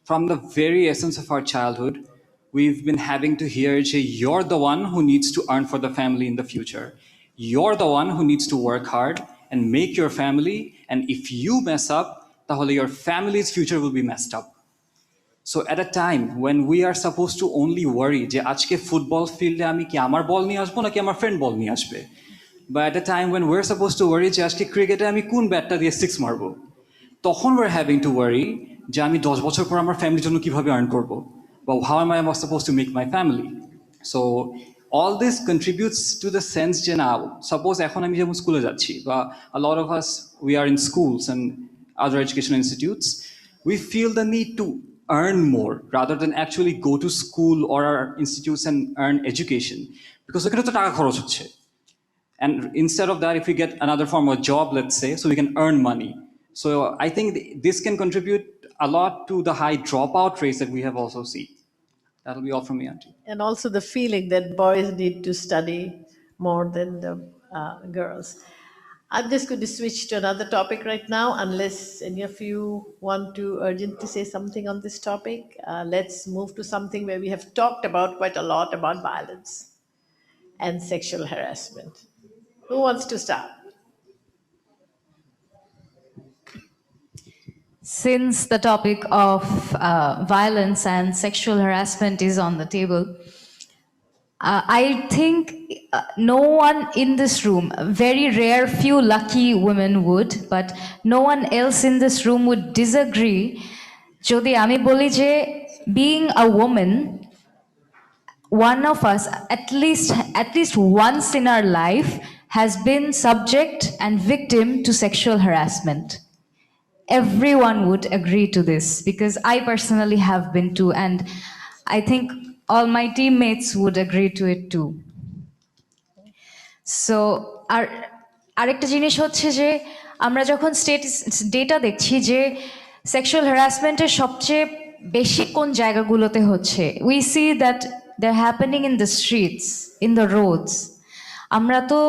Speaker 9: from the very essence of our childhood we've been having to hear যে you're the one who needs to earn for the family in the future, you're the one who needs to work hard and make your family, and if you mess up তাহলে your family's future will be messed up.
Speaker 17: So at a time when we are supposed to only worry যে আজকে football ফিল্ডে আমি কি আমার বল নিয়ে আসবো নাকি আমার ফ্রেন্ড বল নিয়ে আসবে, but at a time when we're supposed to worry যে আজকে ক্রিকেটে আমি কোন ব্যাটটা দিয়ে 6 মারবো, তখন we're having to worry যে আমি 10 বছর পর আমার ফ্যামিলির জন্য কিভাবে আর্ন করব, বা how am I supposed to make my family. So all this contributes to the sense যে না, suppose এখন আমি যেমন স্কুলে যাচ্ছি, বা a lot of us we are in schools and other educational institutes, we feel the need to earn more rather than actually go to school or our institutes and earn education, because ওখানে তো টাকা খরচ হচ্ছে. And instead of that, if we get another form of job, let's say, so we can earn money. So I think this can contribute a lot to the high dropout rates that we have also seen. That'll be all from me, Auntie.
Speaker 14: And also the feeling that boys need to study more than the girls. I'm just going to switch to another topic right now, unless any of you want to urgently say something on this topic. Let's move to something where we have talked about quite a lot about violence and sexual harassment. Who wants to start?
Speaker 15: Since the topic of violence and sexual harassment is on the table, I think no one in this room, very rare few lucky women would, but no one else in this room would disagree jodi ami boli je being a woman, one of us at least once in our life has been subject and victim to sexual harassment. Everyone would agree to this, because I personally have been too, and I think all my teammates would agree to it too. So আরেকটা জিনিস হচ্ছে যে আমরা যখন data দেখছি যে sexual হ্যারাসমেন্টের সবচেয়ে বেশি কোন জায়গাগুলোতে হচ্ছে, we see that they're happening in the streets, in the roads. আমরা তো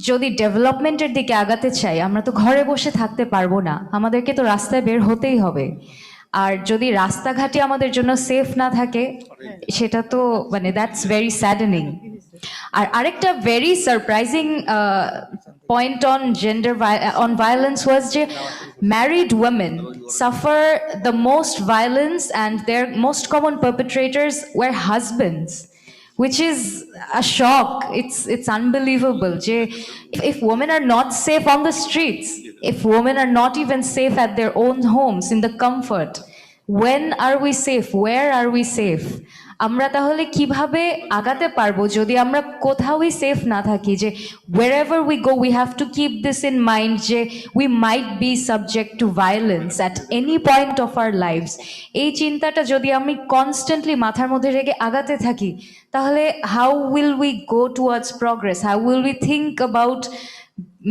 Speaker 15: যদি ডেভেলপমেন্টের দিকে আগাতে চাই, আমরা তো ঘরে বসে থাকতে পারবো না, আমাদেরকে তো রাস্তায় বের হতেই হবে। আর যদি রাস্তাঘাটে আমাদের জন্য সেফ না থাকে, সেটা তো মানে দ্যাটস ভেরি স্যাডেনিং। আর আরেকটা very surprising point on violence was যে married women suffer the most violence, and their most common perpetrators were husbands, which is a shock. It's unbelievable. If women are not safe on the streets, if women are not even safe at their own homes in the comfort, when are we safe? Where are we safe? আমরা তাহলে কিভাবে আগাতে পারবো যদি আমরা কোথাওই safe না থাকি? যে wherever we go we have to keep this in mind যে we might be subject to violence at any point of our lives. এই চিন্তাটা যদি আমি কনস্ট্যান্টলি মাথার মধ্যে রেখে আগাতে থাকি, তাহলে how will we go towards progress? How will we think about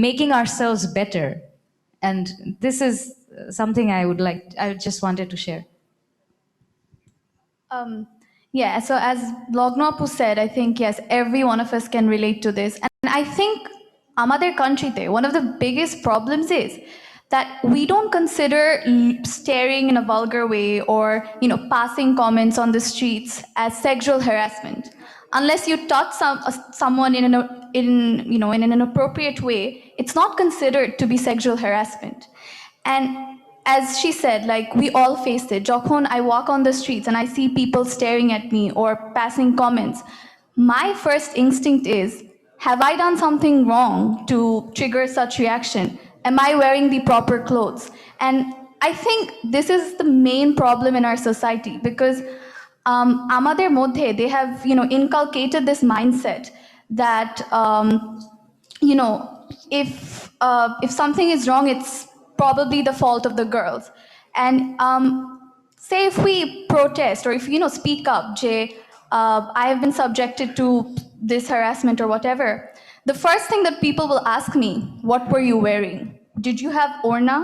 Speaker 15: making ourselves better? And this is something I just wanted to share.
Speaker 12: Yeah, so as Lognapu said, I think, yes, every one of us can relate to this. And I think amader country te, one of the biggest problems is that we don't consider staring in a vulgar way or, passing comments on the streets as sexual harassment. Unless you touch someone in an appropriate way, it's not considered to be sexual harassment. And as she said, like, we all face it. Jokhon I walk on the streets and I see people staring at me or passing comments, my first instinct is, have I done something wrong to trigger such reaction? Am I wearing the proper clothes? And I think this is the main problem in our society, because amader moddhe they have inculcated this mindset that if something is wrong, it's probably the fault of the girls. And say if we protest or if speak up, I have been subjected to this harassment or whatever, the first thing that people will ask me, what were you wearing? Did you have orna?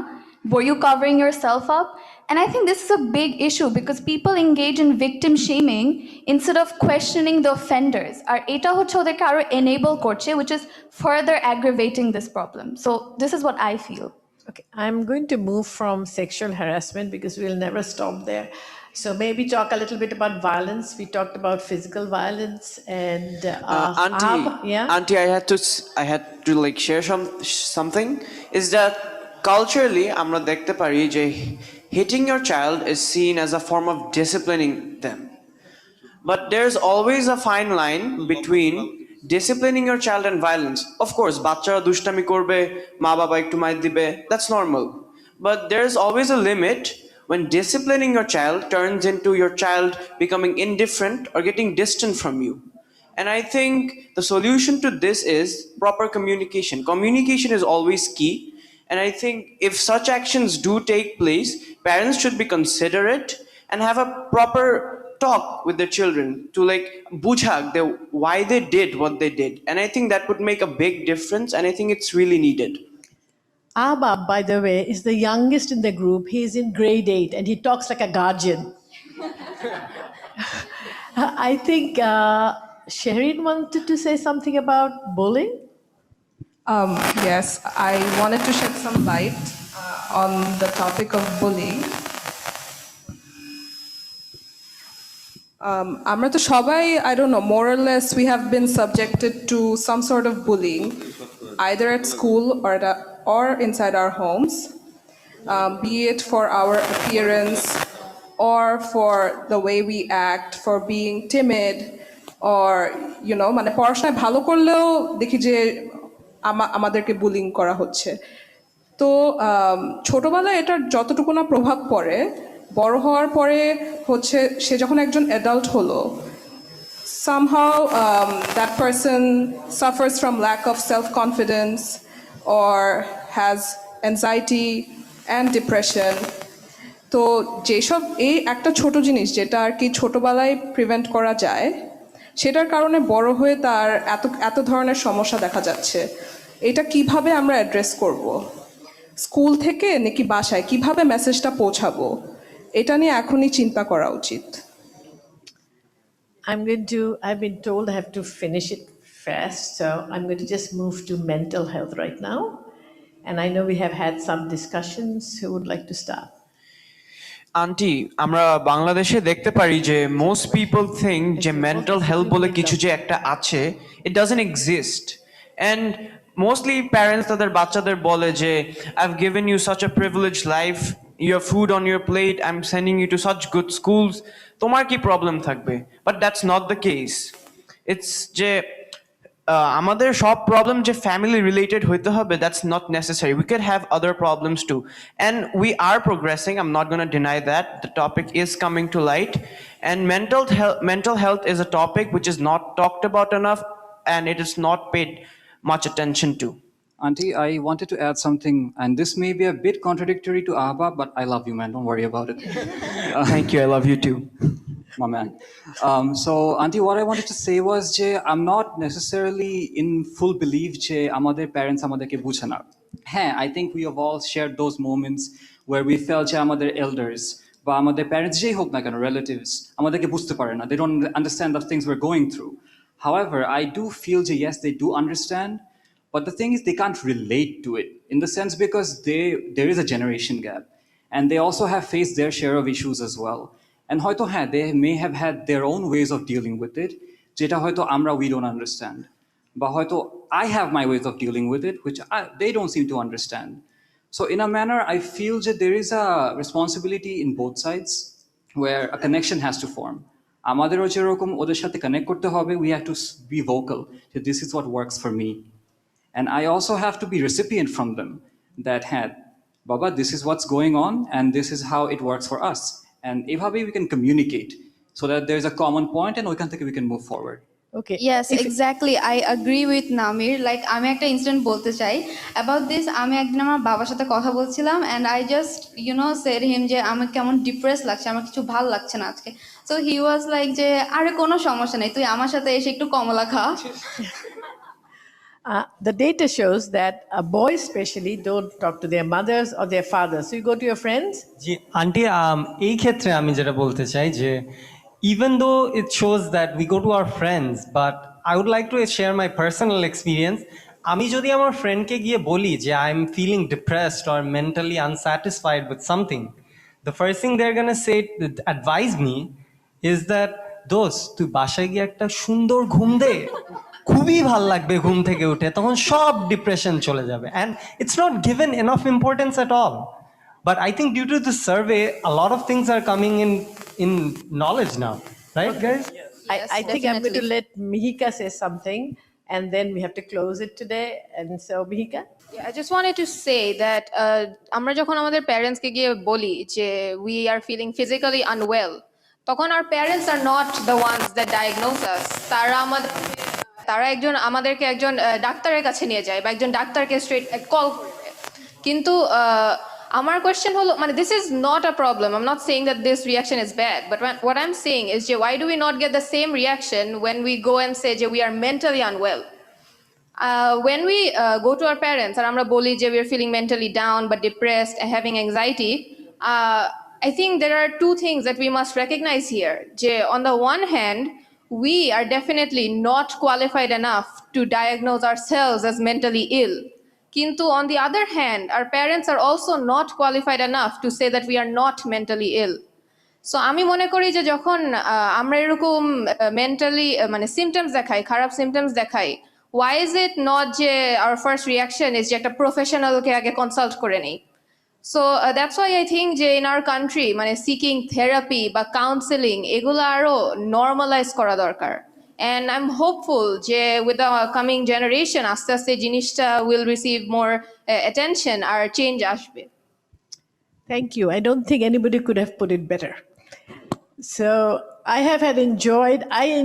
Speaker 12: Were you covering yourself up? And I think this is a big issue, because people engage in victim shaming instead of questioning the offenders. Ar eta hocche oderke aro enable korche, which is further aggravating this problem. So this is what I feel.
Speaker 14: Okay, I'm going to move from sexual harassment because we'll never stop there. So maybe talk a little bit about violence. We talked about physical violence and
Speaker 5: Auntie, I had to share something. Is that culturally, আমরা দেখতে পারি যে hitting your child is seen as a form of disciplining them. But there's always a fine line between disciplining your child and violence. Of course, বাচ্চারা দুষ্টামি করবে, মা বাবা একটু মাইর দিবে, that's normal. But there's always a limit when disciplining your child turns into your child becoming indifferent or getting distant from you. And I think the solution to this is proper communication. Communication is always key. And I think if such actions do take place, parents should be considerate and have a proper talk with their children to like bujhak why they did what they did. And I think that would make a big difference, and I think it's really needed.
Speaker 14: Abba, by the way, is the youngest in the group. He's in grade 8 and he talks like a guardian. I think Shireen wanted to say something about bullying.
Speaker 4: Yes, I wanted to shed some light on the topic of bullying. Amra to shobai, I don't know, more or less we have been subjected to some sort of bullying, either at school or inside our homes, be it for our appearance or for the way we act, for being timid, or মানে পড়াশোনায় ভালো করলেও দেখি যে আমাদেরকে bullying করা হচ্ছে। তো ছোটবেলায় এটার যতটুকু না প্রভাব পড়ে, বড় হওয়ার পরে হচ্ছে সে যখন একজন অ্যাডাল্ট হলো, somehow that person suffers from lack of self-confidence or has anxiety and depression. তো যেসব এই একটা ছোট জিনিস যেটা আর কি ছোটবেলায় প্রিভেন্ট করা যায়, সেটার কারণে বড় হয়ে তার এত ধরনের সমস্যা দেখা যাচ্ছে। এটা কিভাবে আমরা অ্যাড্রেস করব? স্কুল থেকে নাকি বাসায় কিভাবে মেসেজটা পৌঁছাবো, এটা নিয়ে এখনই চিন্তা করা উচিত।
Speaker 14: I've been told I have to finish it fast, so I'm going to just move to mental health right now. And I know we have had some discussions. Who would like to start?
Speaker 5: Aunty, আমরা বাংলাদেশে দেখতে পারি যে most people think যে mental health বলে কিছু যে একটা আছে, it doesn't exist. And mostly parents তাদের বাচ্চাদের বলে যে I've given you such a privileged life, you have food on your plate, I'm sending you to such good schools, তোমার কি প্রবলেম থাকবে? But that's not the case. It's যে আমাদের সব প্রবলেম যে ফ্যামিলি রিলেটেড হইতে হবে, that's not necessary. We could have other problems too, and we are progressing. I'm not going to deny that. The topic is coming to light, and mental health is a topic which is not talked about enough, and it is not paid much attention to.
Speaker 17: Auntie, I wanted to add something, and this may be a bit contradictory to Abba, but I love you, man. Don't worry about it.
Speaker 5: Thank you. I love you too.
Speaker 17: My man. So, Auntie, what I wanted to say was, I'm not necessarily in full belief that our parents আমাদেরকে বুঝে না। হ্যাঁ, I think we have all shared those moments where we felt যে আমাদের elders বা আমাদের parents যেই হোক না কেন, relatives আমাদেরকে বুঝতে পারে না, they don't understand the things we're going through. However, I do feel that yes, they do understand, but the thing is they can't relate to it in the sense because there is a generation gap, and they also have faced their share of issues as well. And hoyto they may have had their own ways of dealing with it, jeta hoyto amra we don't understand. But hoyto I have my ways of dealing with it, which they don't seem to understand. So in a manner, I feel that there is a responsibility in both sides where a connection has to form. Amaderও যেরকম ওদের সাথে connect করতে হবে, we have to be vocal that this is what works for me. And I also have to be recipient from them that Baba, this is what's going on and this is how it works for us. And evabe we can communicate so that there's a common point and we can move forward.
Speaker 14: Okay.
Speaker 3: Yes, exactly. I agree with Namir. Like আমি একটা incident বলতে চাই about this. আমি একদিন আমার বাবার সাথে কথা বলছিলাম and I just said him যে আমার কেমন ডিপ্রেস লাগছে, আমার কিছু ভালো লাগছে না আজকে. So he was like যে আরে কোনো সমস্যা নেই, তুই আমার সাথে এসে একটু কমলা খা।
Speaker 14: The data shows that boys especially don't talk to their mothers or their fathers. So you go to your friends?
Speaker 7: G aunty, এই ক্ষেত্রে আমি যেটা বলতে চাই যে even though it shows that we go to our friends, but I would like to share my personal experience. আমি যদি আমার ফ্রেন্ডকে গিয়ে বলি যে I am feeling depressed or mentally unsatisfied with something, the first thing they're going to say, advise me, is that দোস্ত তুই বাসায় গিয়ে একটা সুন্দর ঘুম দে, খুবই ভাল লাগবে ঘুম থেকে উঠে, তখন সব ডিপ্রেশন চলে যাবে। And it's not given enough importance at all. But I think due to the survey, a lot of things are coming in knowledge now, right, guys?
Speaker 14: I think I'm going to
Speaker 16: definitely.
Speaker 14: let Mihika say something, and then we have to close it today. And so, Mihika?
Speaker 16: Yeah, I just wanted to say that আমরা যখন আমাদের প্যারেন্টসকে গিয়ে বলি যে we are feeling physically unwell, তখন our parents are not the ones that diagnose us. তারা আমাদেরকে একজন ডাক্তারের কাছে নিয়ে যায় বা একজন ডাক্তারকে স্ট্রেট কল করবে। কিন্তু আমার কোয়েশ্চেন হলো, মানে this is not a problem. I'm not saying that this reaction is bad, but what I'm saying is যে why do we not get the same reaction when we go and say যে we are mentally unwell? When we go to our parents and amra boli je we are feeling mentally down but depressed and having anxiety, I think there are two things that we must recognize here. Je, on the one hand, we are definitely not qualified enough to diagnose ourselves as mentally ill. Kintu on the other hand, our parents are also not qualified enough to say that we are not mentally ill. So আমি মনে করি যে যখন আমরা এরকম mentally মানে symptoms দেখাই, খারাপ সিমটমস দেখাই, why is it not যে our first reaction is যে একটা প্রফেশনালকে আগে কনসাল্ট করে নেই? So that's why I think যে in our country মানে সিকিং থেরাপি বা কাউন্সেলিং এগুলো আরো নর্মালাইজ করা দরকার। And I'm hopeful যে with the coming generation আস্তে আস্তে জিনিসটা will receive more attention আর চেঞ্জ আসবে।
Speaker 14: Thank you. I don't think anybody could have put it better. So I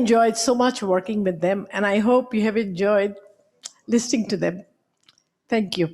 Speaker 14: enjoyed so much working with them, and I hope you have enjoyed listening to them. Thank you.